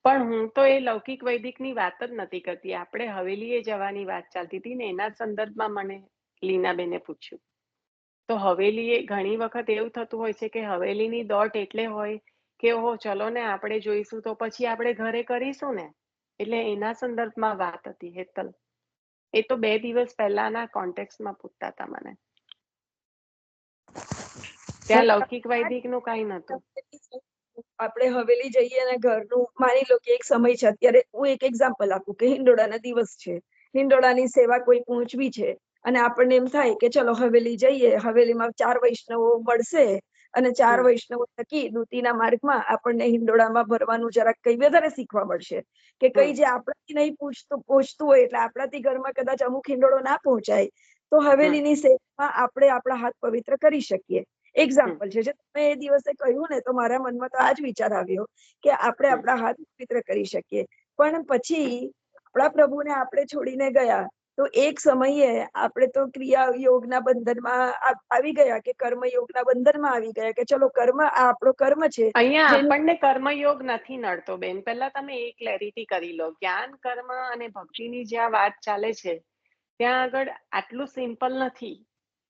પણ હું તો એ લૌકિક વૈદિકની વાત જ નથી કરતી. આપણે હવેલીએ જવાની વાત ચાલતી હતી ને, એના સંદર્ભમાં મને લીનાબેને પૂછ્યું. તો હવેલીએ ઘણી વખત એવું થતું હોય છે કે હવેલીની દોટ એટલે હોય કે ઓહો ચલો ને આપણે જોઈશું તો પછી આપણે ઘરે કરીશું ને. એટલે એના સંદર્ભમાં વાત હતી, હેતલ. એ તો 2 દિવસ પહેલાના કોન્ટેક્સ્ટમાં પૂછતા હતા મને. ત્યાં લૌકિક વૈદિક નું કઈ નતું. આપણે હવેલી જઈએ અને ઘરનું માની લો કે એક સમય છે. અત્યારે હું એક એક્ઝામ્પલ આપું કે હિંડોળાના દિવસ છે, હિંડોળાની સેવા કોઈ પહોંચવી છે અને આપણને એમ થાય કે ચલો હવેલી જઈએ, હવેલીમાં 4 વૈષ્ણવો મળશે અને 4 વૈષ્ણવો થકી દૂતીના માર્ગમાં આપણને હિંડોળામાં ભરવાનું જરાક કઈ વધારે શીખવા મળશે કે કઈ જે આપણાથી નહીં પહોંચતું હોય, એટલે આપણાથી ઘરમાં કદાચ અમુક હિંડોળો ના પહોંચાય તો હવેલીની સેવામાં આપણે આપણા હાથ પવિત્ર કરી શકીએ. એક્ઝામ્પલ છે. જે તમે એ દિવસે કહ્યું ને તો મારા મનમાં તો આ જ વિચાર આવ્યો કે આપણે આપણા હાથ પવિત્ર કરી શકીએ. પણ પછી આપણા પ્રભુને આપણે છોડીને ગયા તો એક સમયે આપણે તો ક્રિયા યોગના બંધનમાં આવી ગયા કે કર્મયોગના બંધનમાં આવી ગયા કે ચલો કર્મ આ આપણો કર્મ છે. અહીંયા જેનું આપણને કર્મયોગ નથી નડતો બેન. પહેલા તમે એ ક્લેરિટી કરી લો. જ્ઞાન, કર્મ અને ભક્તિની જ્યાં વાત ચાલે છે ત્યાં આગળ આટલું સિમ્પલ નથી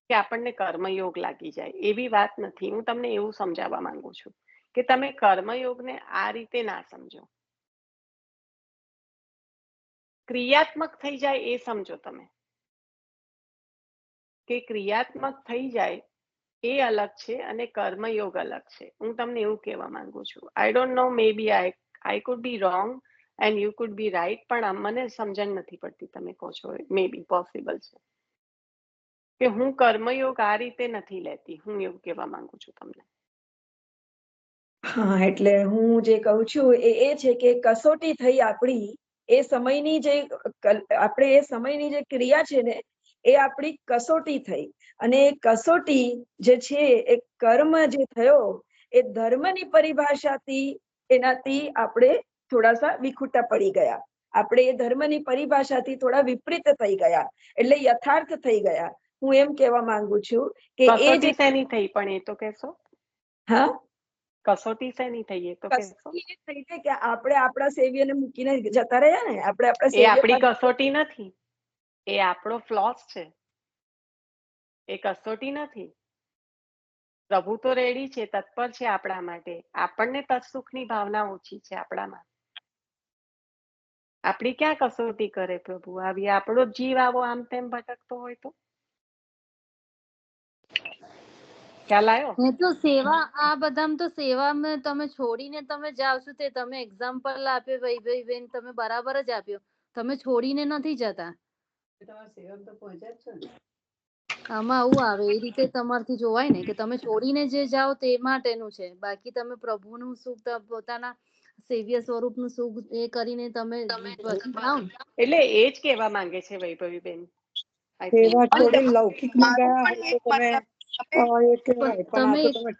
કે આપણને કર્મયોગ લાગી જાય. એવી વાત નથી. હું તમને એવું સમજાવવા માંગુ છું કે તમે કર્મયોગને આ રીતે ના સમજો. ક્રિયાત્મક થઈ જાય એ સમજો તમે. કે ક્રિયાત્મક થઈ જાય એ અલગ છે અને કર્મયોગ અલગ છે. હું તમને એવું કહેવા માંગુ છું. I don't know, maybe I could be wrong and you could be right, પણ મને સમજણ નથી પડતી. તમે કહો છો મે બી પોસિબલ છે કે હું કર્મયોગ આ રીતે નથી લેતી. હું એવું કહેવા માંગુ છું તમને. હા, એટલે હું જે કહું છું એ છે કે કસોટી થઈ આપણી એ સમયની જે આપણે એ સમયની જે ક્રિયા છે ને એ આપણી કસોટી થઈ, અને એ કસોટી જે છે એ કર્મ જે થયો એ ધર્મની પરિભાષાથી એનાથી આપણે થોડા વિખૂટા પડી ગયા, આપણે એ ધર્મની પરિભાષાથી થોડા વિપરીત થઈ ગયા, એટલે યથાર્થ થઈ ગયા. હું એમ કહેવા માંગુ છું કે એ જે કસોટી શેની થઈ પણ એ તો કહેશો? હા, કસોટી શેની થઈ એ તો કહેશો? કસોટી એ થઈ છે કે આપણે આપણા સેવ્યને મૂકીને જતા રહ્યા ને, આપણે આપણા એ સેવ્ય આપણી પાસે કસોટી નથી, એ આપણો ફ્લોસ છે, એ કસોટી નથી. પ્રભુ તો રેડી છે, તત્પર છે આપણા માટે. આપણને તત્સુખની ભાવના ઓછી છે આપણામાં. આપણી ક્યાં કસોટી કરે પ્રભુ? આવી આપણો જ જીવ આવો આમ તેમ ભટકતો હોય તો ખ્યાલ આવ્યો? એ તો સેવા, આ બધામાં તો સેવામાં તમે છોડીને તમે જાઓ છો, તે તમે એક્ઝામ્પલ આપ્યો વૈભવીબેન, તમે બરાબર જ આપ્યો. તમે છોડીને નથી જતા. આમાં આવું આવે એ રીતે તમારથી જોવાય ને કે તમે છોડીને જે જાઓ તે માટેનું છે, બાકી તમે પ્રભુનું સુખ પોતાના સેવ્ય સ્વરૂપનું સુખ એ કરીને તમે જાઓ ને. એટલે એ જ કહેવા માંગે છે વૈભવીબેન. સેવા છોડી લૌકિકમાં ગયા હોય તો તમે એ કહેવાય, પણ આ તો તમે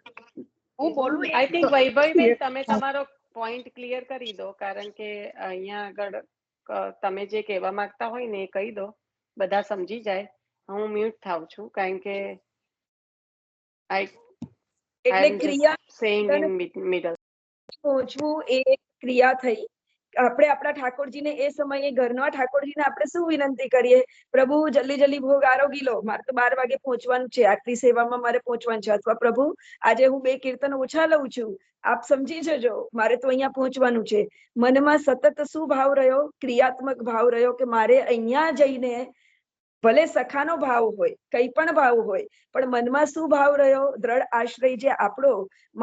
હું બોલું આઈ થિંક વૈભવીબેન તમે તમારો પોઈન્ટ ક્લિયર કરી દો, કારણ કે અહીંયા આગળ તમે જે કહેવા માંગતા હોય ને એ કહી દો, બધા સમજી જાય. હું મ્યુટ થાઉં છું કારણ કે એટલે ક્રિયા સેઇંગ ઇન મિડલ. પહોંચવું એ એક ક્રિયા થઈ. આપણે આપણા ઠાકોરજીને એ સમયે ઘરના ઠાકોરજીને આપણે શું વિનંતી કરીએ? પ્રભુ જલ્દી જલ્દી ભોગ આરોગી લો, મારે તો 12 વાગે પહોંચવાનું છે, આટલી સેવામાં મારે પહોંચવાનું છે, અથવા પ્રભુ આજે હું 2 કીર્તન ઓછા લઉં છું, આપ સમજી જજો, મારે તો અહીંયા પહોંચવાનું છે. મનમાં સતત શું ભાવ રહ્યો? ક્રિયાત્મક ભાવ રહ્યો કે મારે અહીંયા જઈને, ભલે સખાનો ભાવ હોય, કઈ પણ ભાવ હોય, પણ મનમાં શું ભાવ રહ્યો? દ્રઢ આશ્રય જે આપણો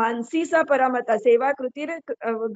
માનસીસા પરામતા સેવા કૃતિ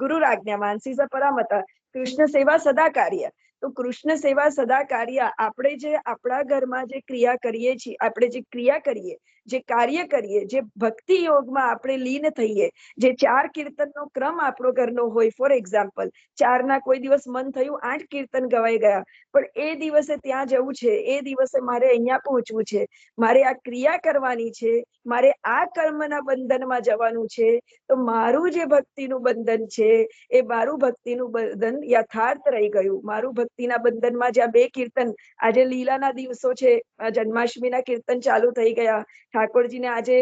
ગુરુરાજ્ઞા માનસીસા પરામતા કૃષ્ણ સેવા સદા કાર્ય. તો કૃષ્ણ સેવા સદા કાર્ય, આપણે જે આપણા ઘરમાં જે ક્રિયા કરીએ છીએ, આપણે જે ક્રિયા કરીએ, જે કાર્ય કરીએ, જે ભક્તિ યોગમાં આપણે લીન થઈએ, જે 4 કીર્તનનો ક્રમ આપણો ઘરનો હોય, ફોર એક્ઝામ્પલ 4 ના કોઈ દિવસ મન થયું 8 કીર્તન ગવાઈ ગયા, પણ એ દિવસે ત્યાં જવું છે, એ દિવસે મારે અહીંયા પહોંચવું છે, મારે આ ક્રિયા કરવાની છે, મારે આ કર્મના બંધનમાં જવાનું છે, તો મારું જે ભક્તિનું બંધન છે એ મારું ભક્તિનું બંધન યથાર્થ રહી ગયું. મારું ભક્તિના બંધનમાં જ્યાં 2 કીર્તન, આજે લીલાના દિવસો છે, જન્માષ્ટમીના કીર્તન ચાલુ થઈ ગયા, ઠાકોરજીને આજે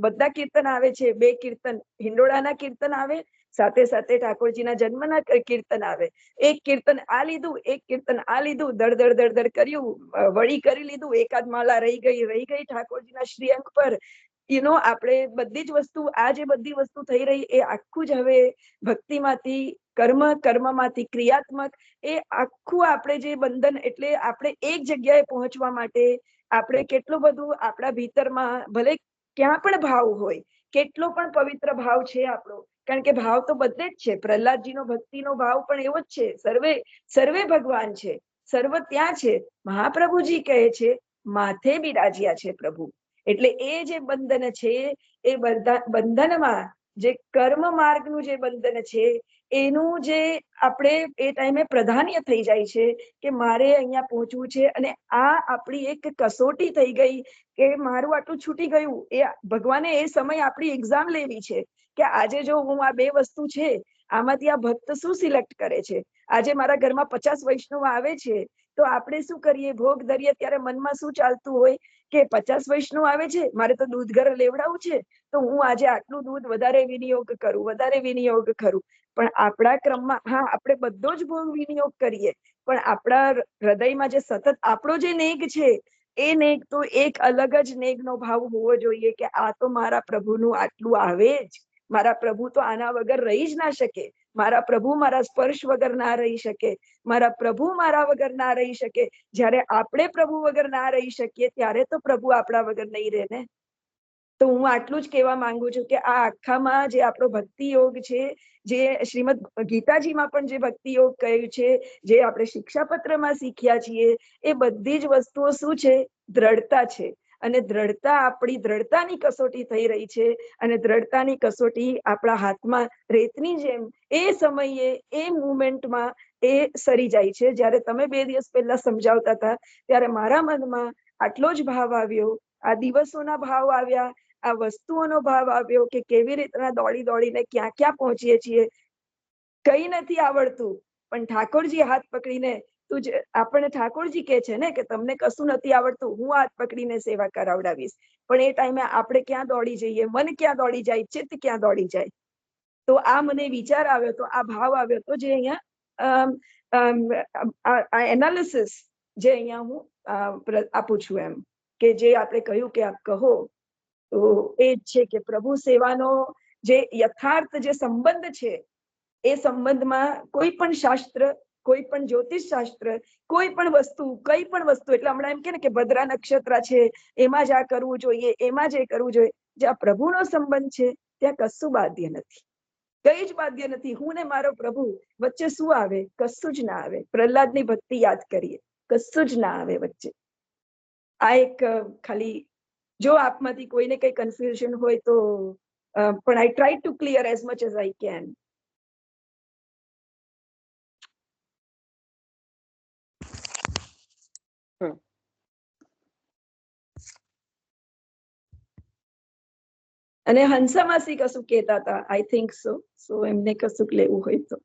બધા કીર્તન આવે છે, 2 કીર્તન હિંડોળાના કીર્તન આવે, સાથે સાથે ઠાકોરજીના જન્મના કીર્તન આવે. એક કીર્તન આ લીધું, એક કીર્તન આ લીધું, દડ દડ દડ કર્યું, વળી કરી લીધું, એકાદ માલા રહી ગઈ ઠાકોરજીના શ્રીઅંગ પર. આપણે બધી જ વસ્તુ, આ જે બધી વસ્તુ થઈ રહી એ આખું જ હવે ભક્તિમાંથી કર્મમાંથી ક્રિયાત્મક, એ આખું આપણે જે બંધન, એટલે આપણે એક જગ્યાએ પહોંચવા માટે આપણે કેટલું બધું આપણા ભીતરમાં, ભલે ક્યાં પણ ભાવ હોય, કેટલો પણ પવિત્ર ભાવ છે આપણો, કારણ કે ભાવ તો બધે જ છે. પ્રહલાદજીનો ભક્તિનો ભાવ પણ એવો જ છે, સર્વે ભગવાન છે, સર્વ ત્યાં છે. મહાપ્રભુજી કહે છે માથે બિરાજ્યા છે પ્રભુ. એટલે એ જે બંધન છે, એ બંધનમાં જે કર્મ માર્ગનું જે બંધન છે, એનું જે આપણે એ ટાઈમે પ્રાધાન્ય થઈ જાય છે કે મારે અહીંયા પહોંચવું છે, અને આ આપણી એક કસોટી થઈ ગઈ કે મારું આટલું છૂટી ગયું. એ ભગવાને એ સમય આપણી એક્ઝામ લેવી છે કે આજે જો હું આ 2 વસ્તુ છે, આમાંથી આ ભક્ત શું સિલેક્ટ કરે છે. આજે મારા ઘરમાં 50 વૈષ્ણવ આવે છે, તો આપણે શું કરીએ? ભોગ ધરીએ ત્યારે મનમાં શું ચાલતું હોય કે 50 વૈષ્ણવ આવે છે, મારે તો દૂધ ઘર લેવડાવવું છે, તો હું આજે આટલું દૂધ વધારે વિનિયોગ કરું. પણ આપણા ક્રમમાં, હા, આપણે બધો જ ભોગ વિનિયોગ કરીએ, પણ આપણા હૃદયમાં જે સતત આપણો જે નેગ છે, એ નેગ તો એક અલગ જ નેગનો ભાવ હોવો જોઈએ કે આ તો મારા પ્રભુનું આટલું આવે જ, મારા પ્રભુ તો આના વગર રહી જ ના શકે, મારા પ્રભુ મારા સ્પર્શ વગર ના રહી શકે, મારા પ્રભુ મારા વગર ના રહી શકે. જ્યારે આપણે પ્રભુ વગર ના રહી શકીએ, ત્યારે તો પ્રભુ આપણા વગર નહીં રહે ને. તો હું આટલું જ કહેવા માંગુ છું કે આ આખામાં જે આપણો ભક્તિ યોગ છે, જે શ્રીમદ ગીતાજીમાં પણ જે ભક્તિ યોગ કહ્યું છે, જે આપણે શિક્ષાપત્રમાં શીખ્યા છીએ, એ બધી જ વસ્તુઓ શું છે? દ્રઢતા છે. અને આપણી દ્રઢતાની કસોટી થઈ રહી છે, અને દ્રઢતાની કસોટી આપણા હાથમાં રેતની જેમ એ સમયે એ મુમેન્ટમાં એ સરી જાય છે. જ્યારે તમે 2 દિવસ પહેલા સમજાવતા હતા ત્યારે મારા મનમાં આટલો જ ભાવ આવ્યો, આ દિવસોના ભાવ આવ્યા, આ વસ્તુઓનો ભાવ આવ્યો કે કેવી રીતના દોડી દોડીને ક્યાં ક્યાં પહોંચીએ છીએ. કઈ નથી આવડતું, પણ ઠાકોરજી હાથ પકડીને આપણને ઠાકોરજી કે છે ને કે તમને કશું નથી આવડતું, હું હાથ પકડીને સેવા કરાવડાવીશ. પણ એ ટાઈમે આપણે ક્યાં દોડી જઈએ, મન ક્યાં દોડી જાય, ચિત્ત ક્યાં દોડી જાય. તો આ મને વિચાર આવ્યો તો, આ ભાવ આવ્યો તો, જે અહીંયા એનાલિસિસ જે અહીંયા હું આપું છું એમ, કે જે આપણે કહ્યું કે આપ કહો, તો એ જ છે કે પ્રભુ સેવાનો જે યથાર્થ જે સંબંધ છે, એ સંબંધમાં કોઈ પણ શાસ્ત્ર, કોઈ પણ જ્યોતિષ શાસ્ત્ર, કોઈ પણ વસ્તુ, કઈ પણ વસ્તુ, એટલે હમણાં એમ કે ને કે ભદ્રા નક્ષત્ર છે, એમાં જ આ કરવું જોઈએ, એમાં જ એ કરવું જોઈએ. જ્યાં પ્રભુનો સંબંધ છે ત્યાં કશું બાધ્ય નથી, કઈ જ બાધ્ય નથી. હું ને મારો પ્રભુ વચ્ચે શું આવે? કશું જ ના આવે. પ્રહલાદની ભક્તિ યાદ કરીએ, કશું જ ના આવે વચ્ચે. આ એક ખાલી, જો આપમાંથી કોઈને કઈ કન્ફ્યુઝન હોય તો, પણ આઈ try to clear as much as I can. અને હંસામાસી કશું કહેતા હતા, આઈ થિંક સો એમને કશું લેવું હોય તો.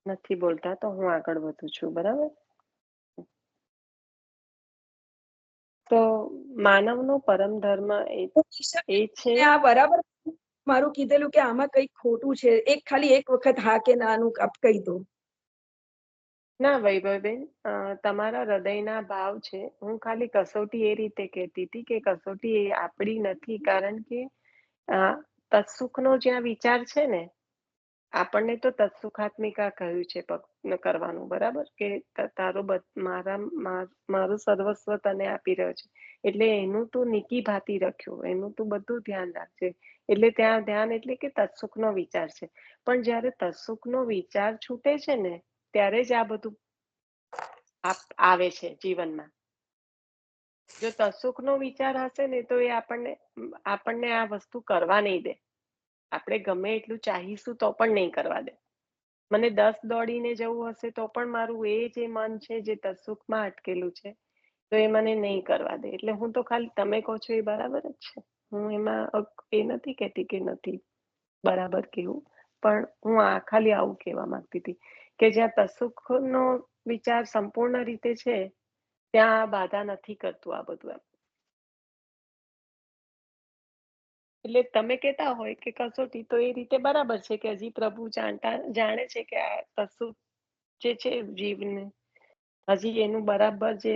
નથી બોલતા તો હું આગળ વધું છું, બરાબર? તો માનવનો પરમ ધર્મ એ છે. આ બરાબર મારું કીધેલું કે આમાં કઈ ખોટું છે, ખાલી એક વખત હા કે નાનું આપ કહી દો. ના વૈભવબેન, તમારા હૃદયના ભાવ છે. હું ખાલી કસોટી એ રીતે કહેતી હતી કે કસોટી એ આપણી નથી, કારણ કે તત્સુખનો જ્યાં વિચાર છે ને, આપણને તો તત્સુખાત્મિકા કહ્યું છે કરવાનું, બરાબર? કે મારું સર્વસ્વ તને આપી રહ્યો છે, એટલે એનું તું નીકી ભાતી રાખ્યું, એનું તું બધું ધ્યાન રાખજે. એટલે ત્યાં ધ્યાન એટલે કે તત્સુખનો વિચાર છે. પણ જ્યારે તત્સુખનો વિચાર છૂટે છે ને, ત્યારે જ આ બધું આવે છે જીવનમાં. જો તત્સુખનો વિચાર હશે ને, તો એ આપણને આ વસ્તુ કરવા નહીં દે. આપણે ગમે એટલું ચાહીશું તો પણ નહીં કરવા દે. મને 10 દોડીને જવું હશે તો પણ મારું એ જે મન છે જે તત્સુખમાં અટકેલું છે, તો એ મને નહીં કરવા દે. એટલે હું તો ખાલી, તમે કહો છો એ બરાબર જ છે, હું એમાં એ નથી કહેતી કે નથી બરાબર કેવું, પણ હું ખાલી આવું કહેવા માંગતી હતી કે જ્યાં તત્સુખનો વિચાર સંપૂર્ણ રીતે છે, ત્યાં બાધા નથી કરતું આ બધું એમ. એટલે તમે કહેતા હોય કે કસોટી, તો એ રીતે બરાબર છે કે હજી પ્રભુ જાણે છે કે આ તત્સુખ જે છે જીવને, હજી એનું બરાબર જે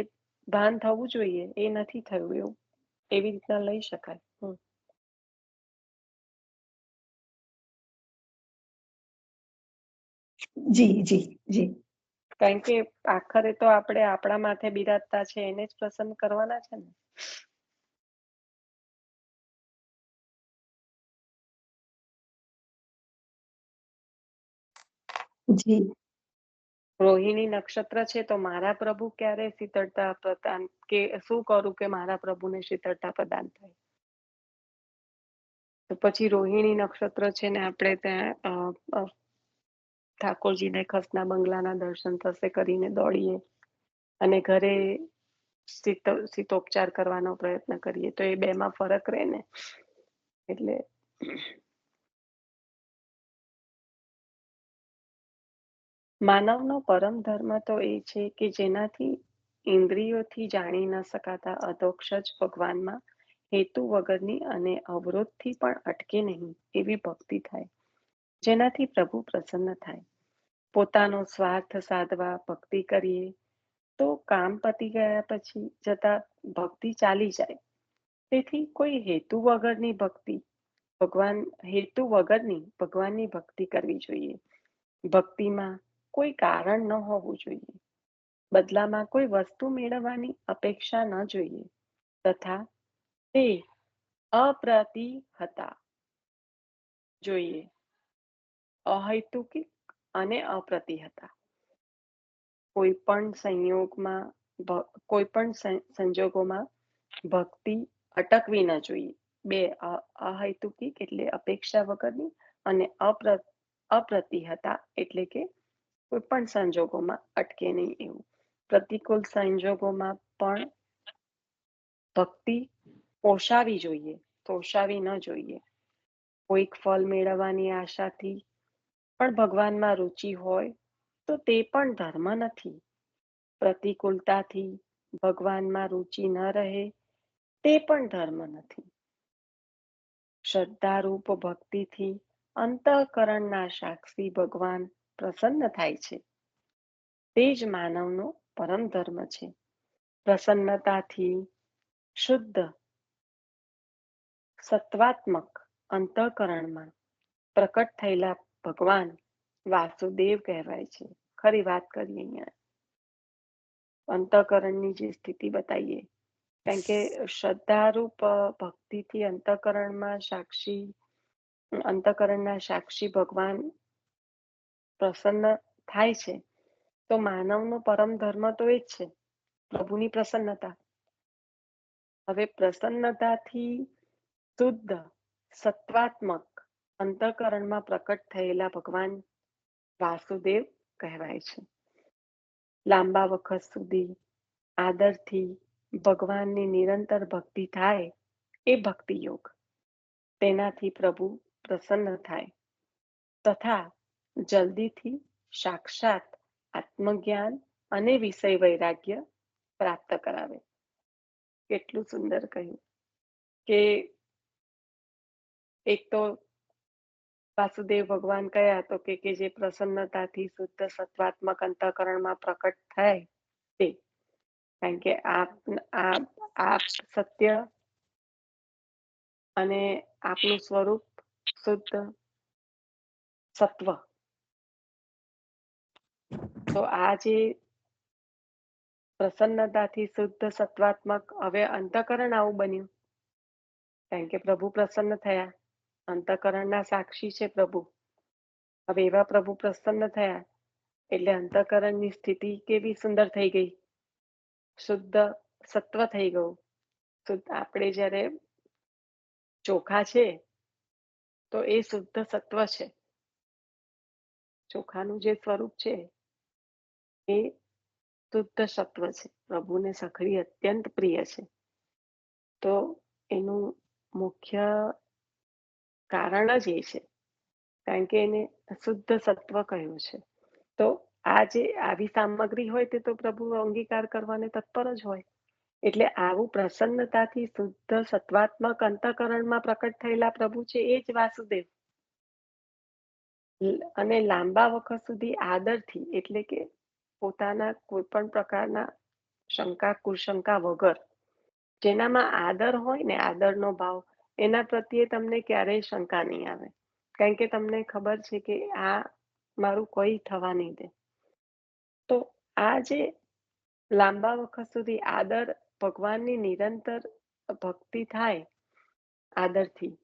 ભાન થવું જોઈએ એ નથી થયું, એવું એવી રીતના લઈ શકાય. જી જી જી. કારણ કે આખરે તો આપણે આપણા માથે બિરાજતા છે એને જ પ્રસન્ન કરવાના છે ને. જી. રોહિણી નક્ષત્ર છે તો મારા પ્રભુ ક્યારે શીતળતા પ્રદાન, કે શું કરું કે મારા પ્રભુને શીતળતા પ્રદાન થાય? તો પછી રોહિણી નક્ષત્ર છે ને, આપણે ત્યાં ઠાકોરજીને ખસના બંગલાના દર્શન થશે કરીને દોડીએ અને ઘરે શીતોપચાર કરવાનો પ્રયત્ન કરીએ, તો એ બેમાં ફરક રહે ને. એટલે માનવનો પરમ ધર્મ તો એ છે કે જેનાથી ઇન્દ્રિયોથી જાણી ન શકાતા અધોક્ષજ ભગવાનમાં હેતુ વગરની અને અવરોધથી પણ અટકે નહીં એવી ભક્તિ થાય, જેનાથી પ્રભુ પ્રસન્ન થાય. પોતાનો સ્વાર્થ સાધવા ભક્તિ કરીએ તો કામ પતી ગયા પછી જતા ભક્તિ ચાલી જાય. તેથી કોઈ હેતુ વગરની ભગવાનની ભક્તિ કરવી જોઈએ. ભક્તિમાં કોઈ કારણ ન હોવું જોઈએ. બદલામાં કોઈ વસ્તુ મેળવવાની અપેક્ષા ન જોઈએ તથા તે અપ્રતિહતા જોઈએ. અહૈતુકિક અને અપ્રતિહતા. કોઈ પણ સંજોગોમાં ભક્તિ અટકવી ન જોઈએ. બે, અહૈતુકિક એટલે અપેક્ષા વગરની, અને અપ્રતિહતા એટલે કે કોઈ પણ સંજોગોમાં અટકે નહીં એવું. પ્રતિકૂળ સંજોગોમાં પણ ભક્તિ પોષાવી જોઈએ, તોષાવી ન જોઈએ. કોઈક ફળ મેળવવાની આશાથી પણ ભગવાનમાં રુચિ હોય તો તે પણ ધર્મ નથી. પ્રતિકૂળતાથી ભગવાનમાં રુચિ ન રહે તે પણ ધર્મ નથી. શ્રદ્ધારૂપ ભક્તિથી અંતઃકરણના સાક્ષી ભગવાન પ્રસન્ન થાય છે. તે જ માનવનો પરમ ધર્મ છે. પ્રસન્નતાથી શુદ્ધ સત્વાત્મક અંતઃકરણમાં પ્રકટ થયેલા ભગવાન વાસુદેવ કહેવાય છે. ખરી વાત કરીએ અહીંયા અંતઃકરણની જે સ્થિતિ બતાવીએ, કારણ કે શ્રદ્ધારૂપ ભક્તિથી અંતઃકરણના સાક્ષી ભગવાન પ્રસન્ન થાય છે. તો માનવનો પરમ ધર્મ તો એ જ છે, પ્રભુની પ્રસન્નતા. હવે પ્રસન્નતાથી શુદ્ધ સત્વાત્મક અંતઃકરણમાં પ્રકટ થયેલા ભગવાન વાસુદેવ કહેવાય છે. લાંબા વખત સુધી આદરથી ભગવાનની નિરંતર ભક્તિ થાય એ ભક્તિ યોગ. તેનાથી પ્રભુ પ્રસન્ન થાય તથા જલ્દીથી સાક્ષાત આત્મજ્ઞાન અને વિષય વૈરાગ્ય પ્રાપ્ત કરાવે. કેટલું સુંદર કહ્યું કે એક તો વાસુદેવ ભગવાન કયા તો કે જે પ્રસન્નતાથી શુદ્ધ સત્વાત્મક અંતઃકરણમાં પ્રકટ થાય તે, કારણ કે આપ સત્ય અને આપનું સ્વરૂપ શુદ્ધ સત્વ. તો આ જે પ્રસન્નતાથી શુદ્ધ સત્વાત્મક, હવે અંતઃકરણ આવું બન્યું કારણ કે પ્રભુ પ્રસન્ન થયા. અંતઃકરણના સાક્ષી છે પ્રભુ. હવે એવા પ્રભુ પ્રસન્ન થયા એટલે અંતઃકરણની સ્થિતિ કેવી સુંદર થઈ ગઈ, શુદ્ધ સત્વ થઈ ગયું. આપણે જ્યારે ચોખા છે તો એ શુદ્ધ સત્વ છે. ચોખાનું જે સ્વરૂપ છે એ શુદ્ધ સત્વ છે. પ્રભુને સખરી અત્યંત પ્રિય છે. તો એનું મુખ્ય કારણ જ એ છે, કારણ કે એને શુદ્ધ સત્વ કહ્યું છે. તો આ જે આવી સામગ્રી હોય તે તો પ્રભુ અંગીકાર કરવાને તત્પર જ હોય. એટલે આવું પ્રસન્નતાથી શુદ્ધ સત્વાત્મક અંતઃકરણમાં પ્રકટ થયેલા પ્રભુ છે એ જ વાસુદેવ. અને લાંબા વખત સુધી આદરથી એટલે કે પોતાના કોઈ પણ પ્રકારના શંકા કુશંકા વગર, જેનામાં આદર હોય ને, આદરનો ભાવ, એના પ્રત્યે તમને ક્યારેય શંકા નહીં આવે, કારણ કે તમને ખબર છે કે આ મારું કોઈ થવા નહીં દે. તો આ જે લાંબા વખત સુધી આદર, ભગવાનની નિરંતર ભક્તિ થાય આદરથી,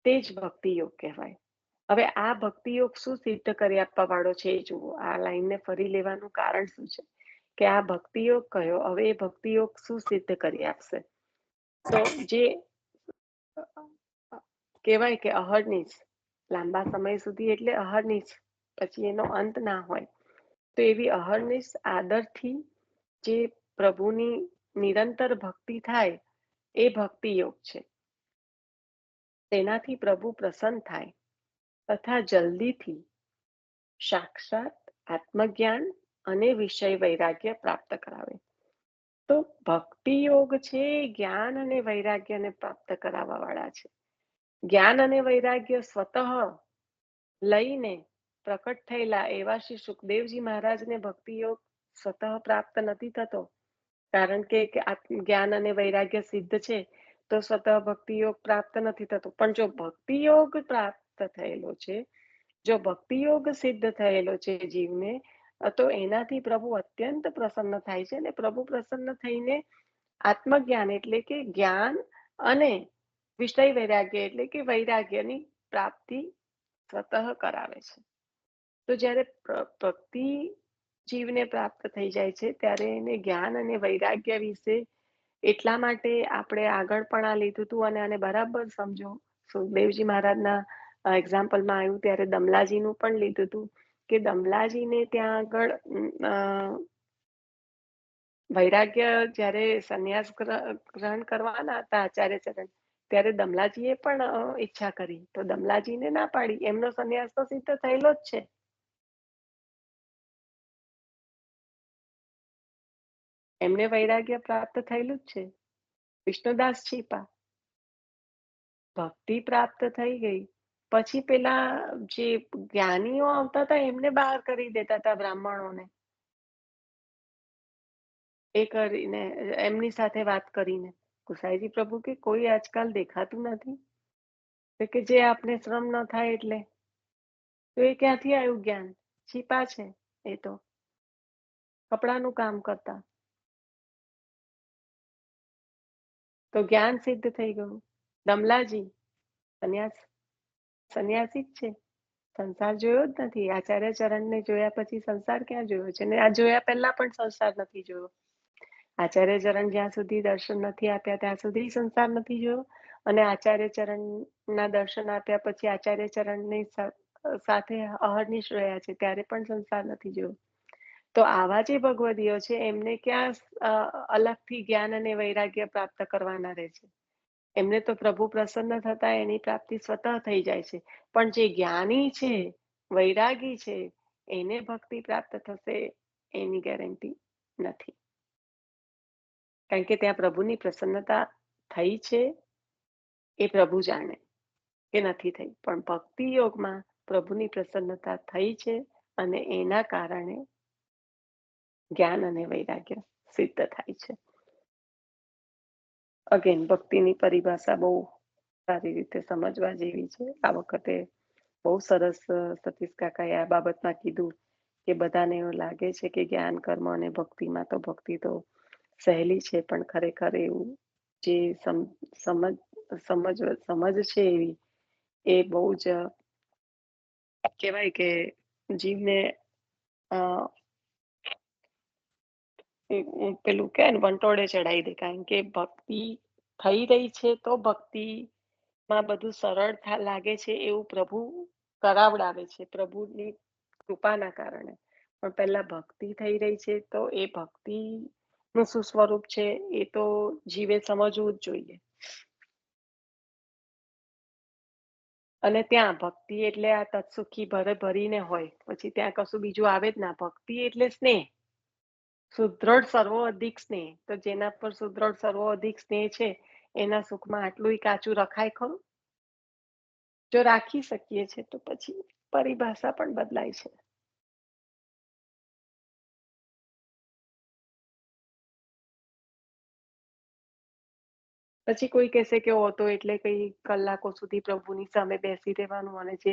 તે જ ભક્તિ યોગ કહેવાય. હવે આ ભક્તિ યોગ શું સિદ્ધ કરી આપવા વાળો છે એ જુઓ. આ લાઈનને ફરી લેવાનું કારણ શું છે કે આ ભક્તિ યોગ કયો, હવે એ ભક્તિ યોગ શું સિદ્ધ કરી આપશે. તો જે કહેવાય કે અહર્નિશ, લાંબા સમય સુધી એટલે અહર્નિશ, પછી એનો અંત ના હોય. તો એવી અહર્નિશ આદરથી જે પ્રભુની નિરંતર ભક્તિ થાય એ ભક્તિ યોગ છે. તેનાથી પ્રભુ પ્રસન્ન થાય તથા જલ્દીથી સાક્ષાત આત્મજ્ઞાન અને વિષય વૈરાગ્ય પ્રાપ્ત કરાવે. તો ભક્તિ યોગ છે જ્ઞાન અને વૈરાગ્યને પ્રાપ્ત કરાવવા વાળા છે. જ્ઞાન અને વૈરાગ્ય સ્વતઃ લઈને પ્રકટ થયેલા એવા શ્રી સુખદેવજી મહારાજને ભક્તિ યોગ સ્વતઃ પ્રાપ્ત નથી થતો, કારણ કે જ્ઞાન અને વૈરાગ્ય સિદ્ધ છે તો સ્વતઃ ભક્તિ યોગ પ્રાપ્ત નથી થતો. પણ જો ભક્તિ યોગ પ્રાપ્ત થયેલો છે, જો ભક્તિ યોગ સિદ્ધ થયેલો છે જીવને, તો એનાથી પ્રભુ અત્યંત પ્રસન્ન થાય છે, અને પ્રભુ પ્રસન્ન થઈને આત્મજ્ઞાન એટલે કે જ્ઞાન અને વિષય વૈરાગ્ય એટલે કે વૈરાગ્યની પ્રાપ્તિ સ્વતઃ કરાવે છે. તો જ્યારે ભક્તિ જીવને પ્રાપ્ત થઈ જાય છે ત્યારે એને જ્ઞાન અને વૈરાગ્ય વિશે એટલા માટે આપણે આગળ પણ આ લીધું હતું, અને આને બરાબર સમજો. સુખદેવજી મહારાજના એક્ઝામ્પલમાં આવ્યું ત્યારે દમલાજીનું પણ લીધું હતું કે દમલાજીને ત્યાં આગળ વૈરાગ્ય જ્યારે સંન્યાસ ગ્રહણ કરવાના હતા આચાર્ય ચરણ, ત્યારે દમલાજીએ પણ ઈચ્છા કરી, તો દમલાજીને ના પાડી. એમનો સંન્યાસ તો સિદ્ધ થયેલો જ છે. એમને વૈરાગ્ય પ્રાપ્ત થયેલું જ છે. વિષ્ણુદાસ છીપા ભક્તિ પ્રાપ્ત થઈ ગઈ પછી પેલા જે જ્ઞાનીઓ આવતા હતા એમને બહાર કરી દેતા હતા, બ્રાહ્મણોને એ કરીને એમની સાથે વાત કરીને. ગુસાઈજી પ્રભુ કે કોઈ આજકાલ દેખાતું નથી, તો કે જે આપને શ્રમ ન થાય એટલે. તો એ ક્યાંથી આવ્યું જ્ઞાન? છીપા છે એ તો, કપડાનું કામ કરતા. તો જ્ઞાન સિદ્ધ થઈ ગયું. દમલાજી સંન્યાસી જ છે, સંસાર જોયો જ નથી. આચાર્ય ચરણને જોયા પછી સંસાર ક્યાં જોયો છે? ને આ જોયા પહેલા પણ સંસાર નથી જોયો. આચાર્ય ચરણ જ્યાં સુધી દર્શન નથી આપ્યા ત્યાં સુધી સંસાર નથી જોયો, અને આચાર્ય ચરણના દર્શન આપ્યા પછી આચાર્ય ચરણની સાથે અહર્નિશ રહ્યા છે ત્યારે પણ સંસાર નથી જોયો. તો આવા જે ભગવદીઓ છે એમને ક્યાં અલગથી જ્ઞાન અને વૈરાગ્ય પ્રાપ્ત કરવાના રહે છે? એમને તો પ્રભુ પ્રસન્ન થતા એની પ્રાપ્તિ સ્વતઃ થઈ જાય છે. પણ જે જ્ઞાની છે, વૈરાગી છે, એને ભક્તિ પ્રાપ્ત થશે એની ગેરંટી નથી. કારણ કે ત્યાં પ્રભુની પ્રસન્નતા થઈ છે એ પ્રભુ જાણે કે નથી થઈ, પણ ભક્તિ યોગમાં પ્રભુની પ્રસન્નતા થઈ છે અને એના કારણે જ્ઞાન અને વૈરાગ્ય સિદ્ધ થાય છે. અગેન ભક્તિની પરિભાષા બહુ સારી રીતે સમજવા જેવી છે. આ વખતે બહુ સરસ સતીશ કાકાએ આ બાબતમાં કીધું કે બધાને એવું લાગે છે કે જ્ઞાન, કર્મ અને ભક્તિમાં તો ભક્તિ તો સહેલી છે, પણ ખરેખર એવું જે સમજ છે એવી એ બહુ જ કહેવાય કે જીવને પેલું કે વંટોળે ચડાવી દે. કારણ કે ભક્તિ થઈ રહી છે તો ભક્તિમાં બધું સરળ લાગે છે એવું પ્રભુ કરાવડાવે છે, પ્રભુની કૃપાના કારણે. પણ પહેલા ભક્તિ થઈ રહી છે તો એ ભક્તિ નું શું સ્વરૂપ છે એ તો જીવે સમજવું જ જોઈએ. અને ત્યાં ભક્તિ એટલે આ તત્સુખી ભરીને હોય, પછી ત્યાં કશું બીજું આવે જ ના. ભક્તિ એટલે સ્નેહ, સુદ્રઢ સર્વોઅધિક સ્નેહ. તો જેના પર સુદ્રઢ સર્વોઅધિક સ્નેહ છે એના સુખમાં આટલું કાચું રખાય ખરું? જો રાખી શકીએ છે તો પછી પરિભાષા પણ બદલાય છે. પછી કોઈ કહેશે કે તો એટલે કઈ કલાકો સુધી પ્રભુની સામે બેસી રહેવાનું, અને જે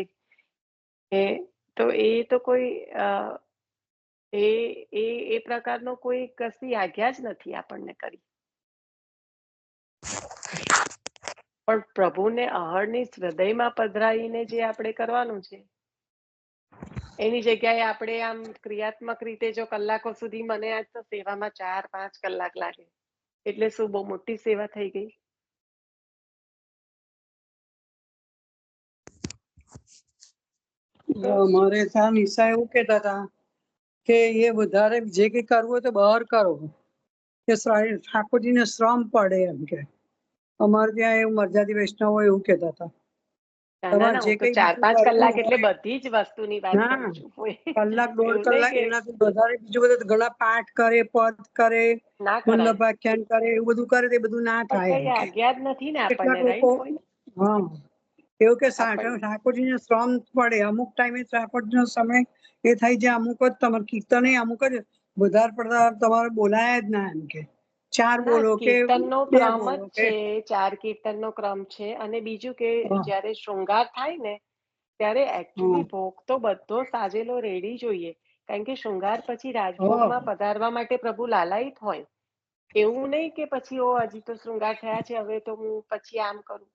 તો કોઈ એ પ્રકારનો કોઈ કશી આજ્ઞા જ નથી આપણને કરી. પણ પ્રભુને અહર્નિશ હૃદયમાં પધરાવીને જે આપણે કરવાનું છે એની જગ્યાએ આપણે આમ ક્રિયાત્મક રીતે જો કલાકો સુધી, મને આજ તો સેવામાં 4-5 કલાક લાગે, એટલે શું બહુ મોટી સેવા થઈ ગઈ? અમારે ત્યાં નિશા એવું કેતા હતા કે એ વધારે જે કઈ કરવું હોય તો બહાર કરો, કે ઠાકોરજીને શ્રમ પડે એમ કે. અમારે ત્યાં એવું મરજાદી વૈષ્ણવો એવું કેતા હતા. ના, હું તો 4-5 કલાક એટલે બધી જ વસ્તુની વાત ના, કરું છું. કલાક 1.5 એવું નહીં કલાક કે એનાથી વધારે બીજું બધું ઘણા પાઠ કરે, પદ કરે, ના કરાય, વલ્લભાખ્યાન કરે, એવું બધું કરે તે બધું ના પણ થાય કઈ એમ કે. આજ્ઞા જ નથી ને કેટલાક આપણને, લોકો રાઈટ પોઈન્ટ. હા એવું કે આપણને ઠાકોરજીને શ્રમ પડે, અમુક ટાઈમે ઠાકોરજીનો સમય એ થાય છે, અમુક જ તમારે કીર્તન અમુક જ વધારે પડતા તમારે બોલાયા જ ના એમ કે. 4 ના, બોલો કે કીર્તનનો 2 ક્રમ બોલો જ કે. છે, 4 કીર્તનનો ક્રમ છે. અને બીજું કે હા જ્યારે શૃંગાર થાય ને ત્યારે હા એકચ્યુઅલી ભોગ તો બધો સાજેલો રેડી જોઈએ, કારણ કે શૃંગાર પછી રાજભોગમાં પધારવા માટે પ્રભુ લાલાયિત હોય. એવું નહીં કે પછી હજી તો શૃંગાર થયા છે, હવે તો હું પછી આમ કરું,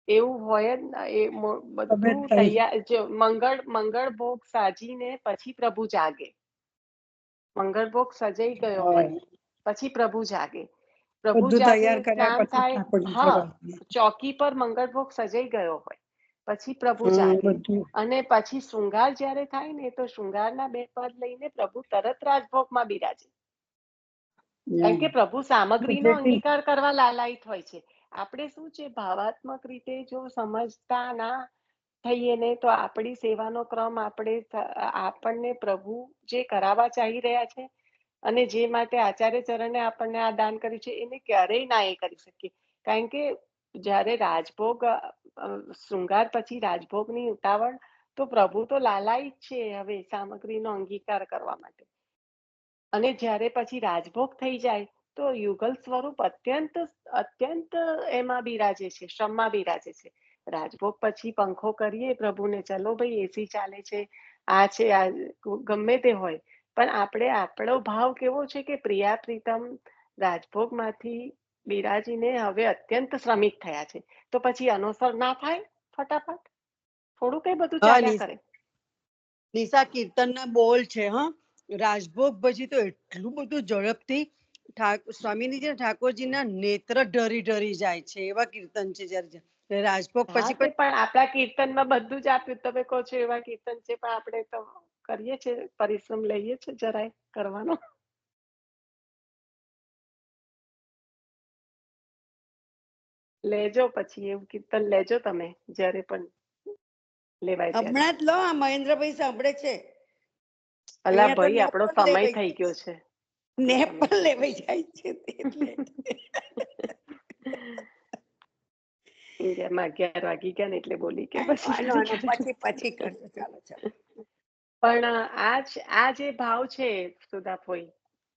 એવું હોય જ ના. એ બધું તૈયાર. મંગળ ભોગ સાજીને પછી પ્રભુ જાગે. મંગળ ભોગ સજાઈ ગયો હોય પછી પ્રભુ જાગે. પ્રભુ બધું જાગે, તૈયાર કર્યા સ્નાન પછી થાય. ઠાકોરજી હા, જવા. ચોકી પર મંગળ ભોગ સજાઈ ગયો હોય પછી પ્રભુ જાગે. બધું અને પછી શૃંગાર જયારે થાય ને તો શૃંગારના 2 પદ લઈને પ્રભુ તરત રાજભોગમાં બિરાજે. કારણ કે પ્રભુ સામગ્રીનો અંગીકાર કરવા લાલાયિત હોય છે. આપણે શું છે, ભાવાત્મક રીતે જો સમજતા ના થઈએ ને તો આપણી સેવાનો ક્રમ આપણને પ્રભુ જે કરાવવા ચાહી રહ્યા છે અને જે માટે આચાર્ય ચરણે આપણને આ દાન કર્યું છે એને ક્યારેય ના એ કરી શકીએ. કારણ કે જ્યારે રાજભોગ શૃંગાર પછી રાજભોગની ઉતાવળ, તો પ્રભુ તો લાલાયિત છે હવે સામગ્રીનો અંગીકાર કરવા માટે. અને જ્યારે પછી રાજભોગ થઈ જાય તો યુગલ સ્વરૂપ અત્યંત એમાં બિરાજે છે, શ્રમમાં બિરાજે છે. રાજભોગ પછી પંખો કરીએ પ્રભુને, ચલો ભાઈ એસી ચાલે છે, આ છે, આ ગમે તે હોય, પણ આપણો ભાવ કેવો છે કે પ્રિયા પ્રીતમ રાજભોગમાંથી બિરાજીને હવે અત્યંત શ્રમિક થયા છે, તો પછી અનુસર ના થાય ફટાફટ? થોડું કઈ બધું ચાલ્યા કરે. નિશા, કીર્તનના બોલ છે, રાજભોગ પછી તો એટલું બધું ઝડપથી સ્વામીની જે ઠાકોરજીના નેત્ર ઢરી જાય છે એવા કીર્તન છે. જ્યારે રાજભોગ પછી પણ આપણા કીર્તનમાં બધું જ આપ્યું. તમે કહો છો એવા કીર્તન છે, પણ આપણે તો કરીએ છીએ, પરિશ્રમ લઈએ છીએ જરાય કરવાનો. લેજો પછી એવું કીર્તન લેજો તમે જ્યારે પણ લેવાય ત્યારે. હમણાં જ લો, આ મહેન્દ્રભાઈ સાંભળે છે. અલા ભાઈ, આપણો સમય થઈ ગયો છે. ને પણ લેવાઈ જાય છે એટલે 11 વાગી ગયા ને એટલે બોલી કે પછી કરજો. ચાલો. પણ આ જે ભાવ છે સુદાફોઈ,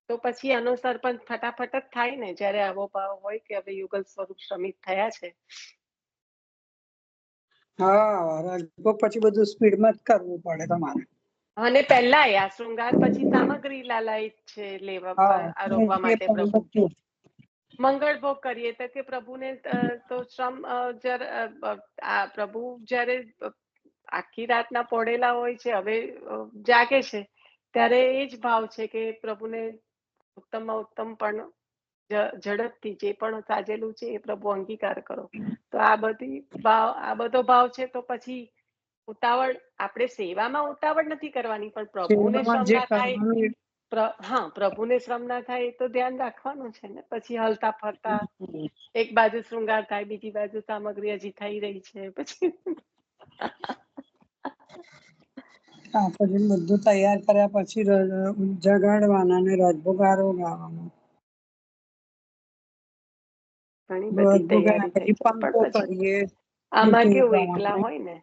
તો પછી અનુસાર પણ ફટાફટ જ થાય ને જ્યારે આવો ભાવ હોય કે હવે યુગલ સ્વરૂપ શ્રમિક થયા છે. હા, રાજભોગ પછી બધું સ્પીડમાં જ કરવું પડે તમારે. અને પહેલા આ શૃંગાર પછી સામગ્રી લાલાયિત છે આરોગવા માટે પ્રભુ. મંગળ ભોગ કરીએ તો કે પ્રભુને તો શ્રમ પ્રભુ જ્યારે આખી રાતના પોડેલા હોય છે, હવે જાગે છે, ત્યારે એ જ ભાવ છે કે પ્રભુને ઉત્તમમાં ઉત્તમ પણ ઝડપથી જે પણ સાજેલું છે એ પ્રભુ અંગીકાર કરો. તો આ બધો ભાવ છે. તો પછી ઉતાવળ, આપણે સેવામાં ઉતાવળ નથી કરવાની, પણ પ્રભુને શ્રમ ના થાય. પ્રભુને શ્રમ ના થાય એ તો ધ્યાન રાખવાનું છે ને. પછી હલતા ફરતા એક બાજુ શૃંગાર થાય, બીજી બાજુ સામગ્રી હજી થઈ રહી છે, પછી બધું તૈયાર કર્યા પછી જગાડવાના ને રાજભોગ આરોગવાનો. ઘણી બધી તૈયારી થઈ પછી છે. પંખો પણ પછી કરીએ. આમાં કેવું, એકલા હોય ને,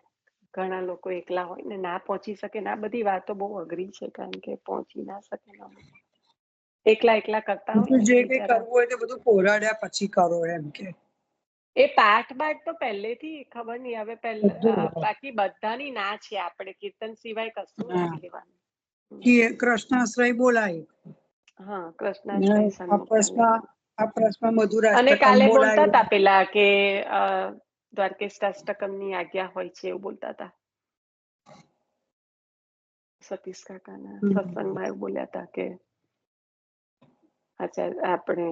ઘણા લોકો એકલા હોય ને, ના પહોંચી શકે ને, આ બધી વાતો બહુ અઘરી છે, કારણ કે પહોંચી ના શકે. એકલા કરતા હોય ને જે કઈ બિચારા. કરવું હોય તે બધું પોરાડ્યા પછી કરો એમ કે. એ પાઠ તો પહેલેથી ખબર નહીં, હવે બાકી બધાની ના છે. આપણે કીર્તન સિવાય કશું નથી લેવાનું. કૃષ્ણાશ્રય બોલાય. હા, કૃષ્ણાશ્રય સન્મુખમાં લેવાનું. આ પ્રશ્નમાં અને મધુરાષ્ટકમ કાલે બોલતા બોલાય. હતા પેલા કે દ્વારકેષ્ટાષ્ટકમની આજ્ઞા હોય છે એવું બોલતા હતા. સતીશ કાકાના સત્સંગમાં એવું બોલ્યા હતા કે આપણે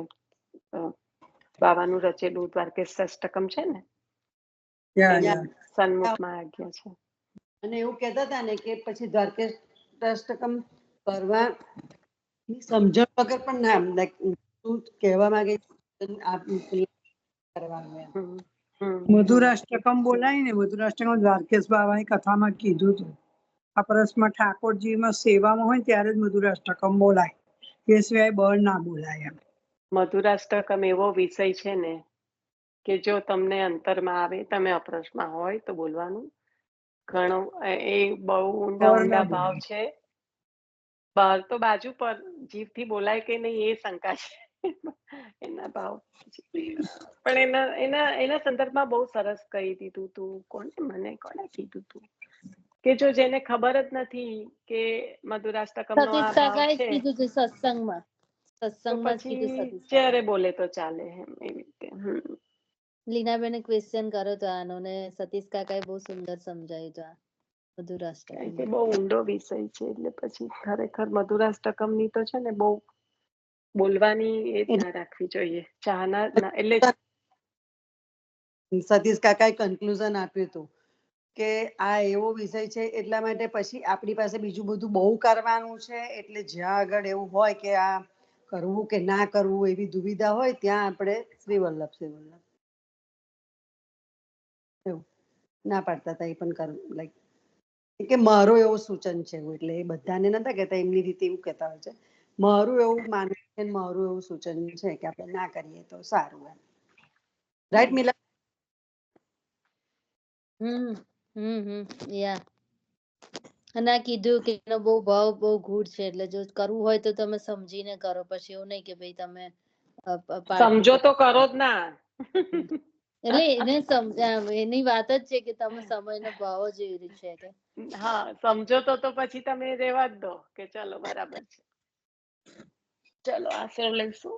બાવાનું રચેલું દ્વારકેષ્ટાષ્ટકમ છે ને, સન્મુખમાં આજ્ઞા છે. અને એવું કહેતા હતા ને કે પછી દ્વારકેષ્ટાષ્ટકમ કરવા સમજણ વગર પણ ના, શું કહેવા માંગે મધુરાષ્ટકમ બોલાય ને, મધુરાષ્ટકમ દ્વારકેશ બાબાની કથામાં કીધું હતું. આ પ્રશ્નમાં ઠાકોરજીમાં સેવામાં હોય ત્યારે જ મધુરાષ્ટકમ બોલાય, એ સિવાય બળ ના બોલાય એમ. મધુરાષ્ટકમ એવો વિષય છે ને કે જો તમને અંતરમાં આવે, તમે અપ્રશ્નમાં હોય તો બોલવાનું. ઘણો એ બહુ ઊંડા ભાવ છે. બહાર તો બાજુ પર જીભથી બોલાય કે નહીં એ શંકા છે એના ભાવ. પણ એના સંદર્ભમાં બહુ સરસ કહી દીધું તું. મને કોને કીધું તું? કે જો જેને ખબર જ નથી કે મધુરાષ્ટકમનો સતીશ આ ભાવ કાકાએ જ છે, કીધું છે સત્સંગમાં તો સત્સંગમાં જ કીધું પછી સતીશ જ્યારે કાકાએ. બોલે તો ચાલે એમ એવી રીતે. લીનાબેને ક્વેશ્ચન કર્યો તો આનો ને સતીશ કાકાએ બહુ સુંદર સમજાયું તો આ કારણ કે મધુરાષ્ટકમનું. બહુ ઊંડો વિષય છે, એટલે પછી ખરેખર મધુરાષ્ટકમની તો છે ને બહુ બોલવાની એ જ ના રાખવી જોઈએ. ચાહના એટલે સતીશ કાકાએ કન્ક્લુઝન આપ્યું હતું કે આ એવો વિષય છે એટલા માટે પછી આપણી પાસે બીજું બધું બહુ કરવાનું છે, એટલે જ્યાં આગળ એવું હોય કે આ કરવું કે ના કરવું એવી દુવિધા હોય ત્યાં આપણે શ્રી વલ્લભ એવું ના પાડતા હતા. એ પણ કરવું લાઈક કે મારું એવું સૂચન છે એવું, એટલે એ બધાને નતા કહેતા, એમની રીતે એવું કહેતા હોય છે. મારું એવું માનવું છે, મારું એવું સૂચન છે કે આપણે ના કરીએ તો સારું એમ. રાઈટ મિલા? યા અને આ કીધું કે એનો બહુ ભાવ બહુ ગૂઢ છે, એટલે જો કરવું હોય તો તમે સમજીને કરો, પછી એવું નહીં કે ભાઈ તમે પાર્ટી સમજો તો કરો જ ના. એટલે એને એની વાત જ છે કે તમે સમયનો ભાવ જ એવી રીતે છે કે હા, સમજો તો પછી તમે રેવા જ દો કે ચલો બરાબર છે. ચલો આશીર્વાદ લઈશું.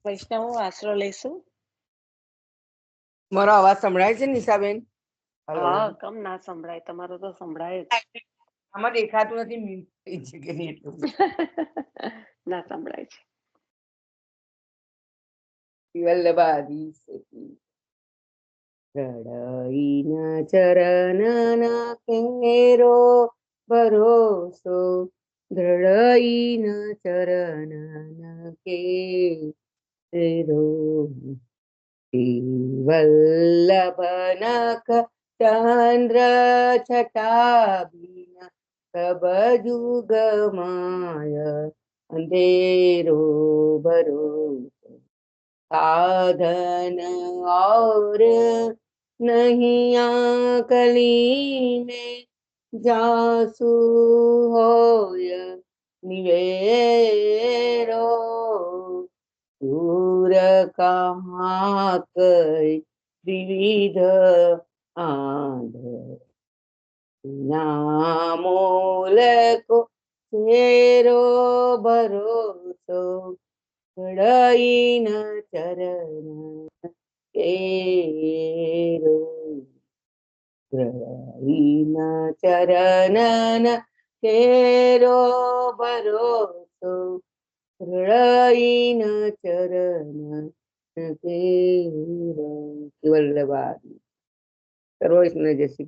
વૈષ્ણવો આશરો લઈશું. મારો અવાજ સંભળાય છે નિશાબેન? હેલો. હા, કમ ના સંભળાય, તમારો તો સંભળાય જ. આમાં દેખાતું નથી mute થઈ છે કે નહીં એટલું. ના સંભળાય છે. વલ્લભાદી સતી રડાઈના ચરણના કેરો ભરોસો, દ્રડાઈના ચરણના કેરો વલ્લભનખ ચંદ્ર છટા કબ જુગમાય અંધેરો ભરોસો, साधन और नहीं आकलीने जासु होय निवेरो, दूर कहाँ कई विविध आंध नामूल को तेरो भरोસો, રડાઈના ચરણ કેરો, રડાઈના ચરણ કેરો ભરોસો, રડાઈના ચરણ કેરો. વલ્લભાદી સર્વૈષ્ણવ જય શ્રી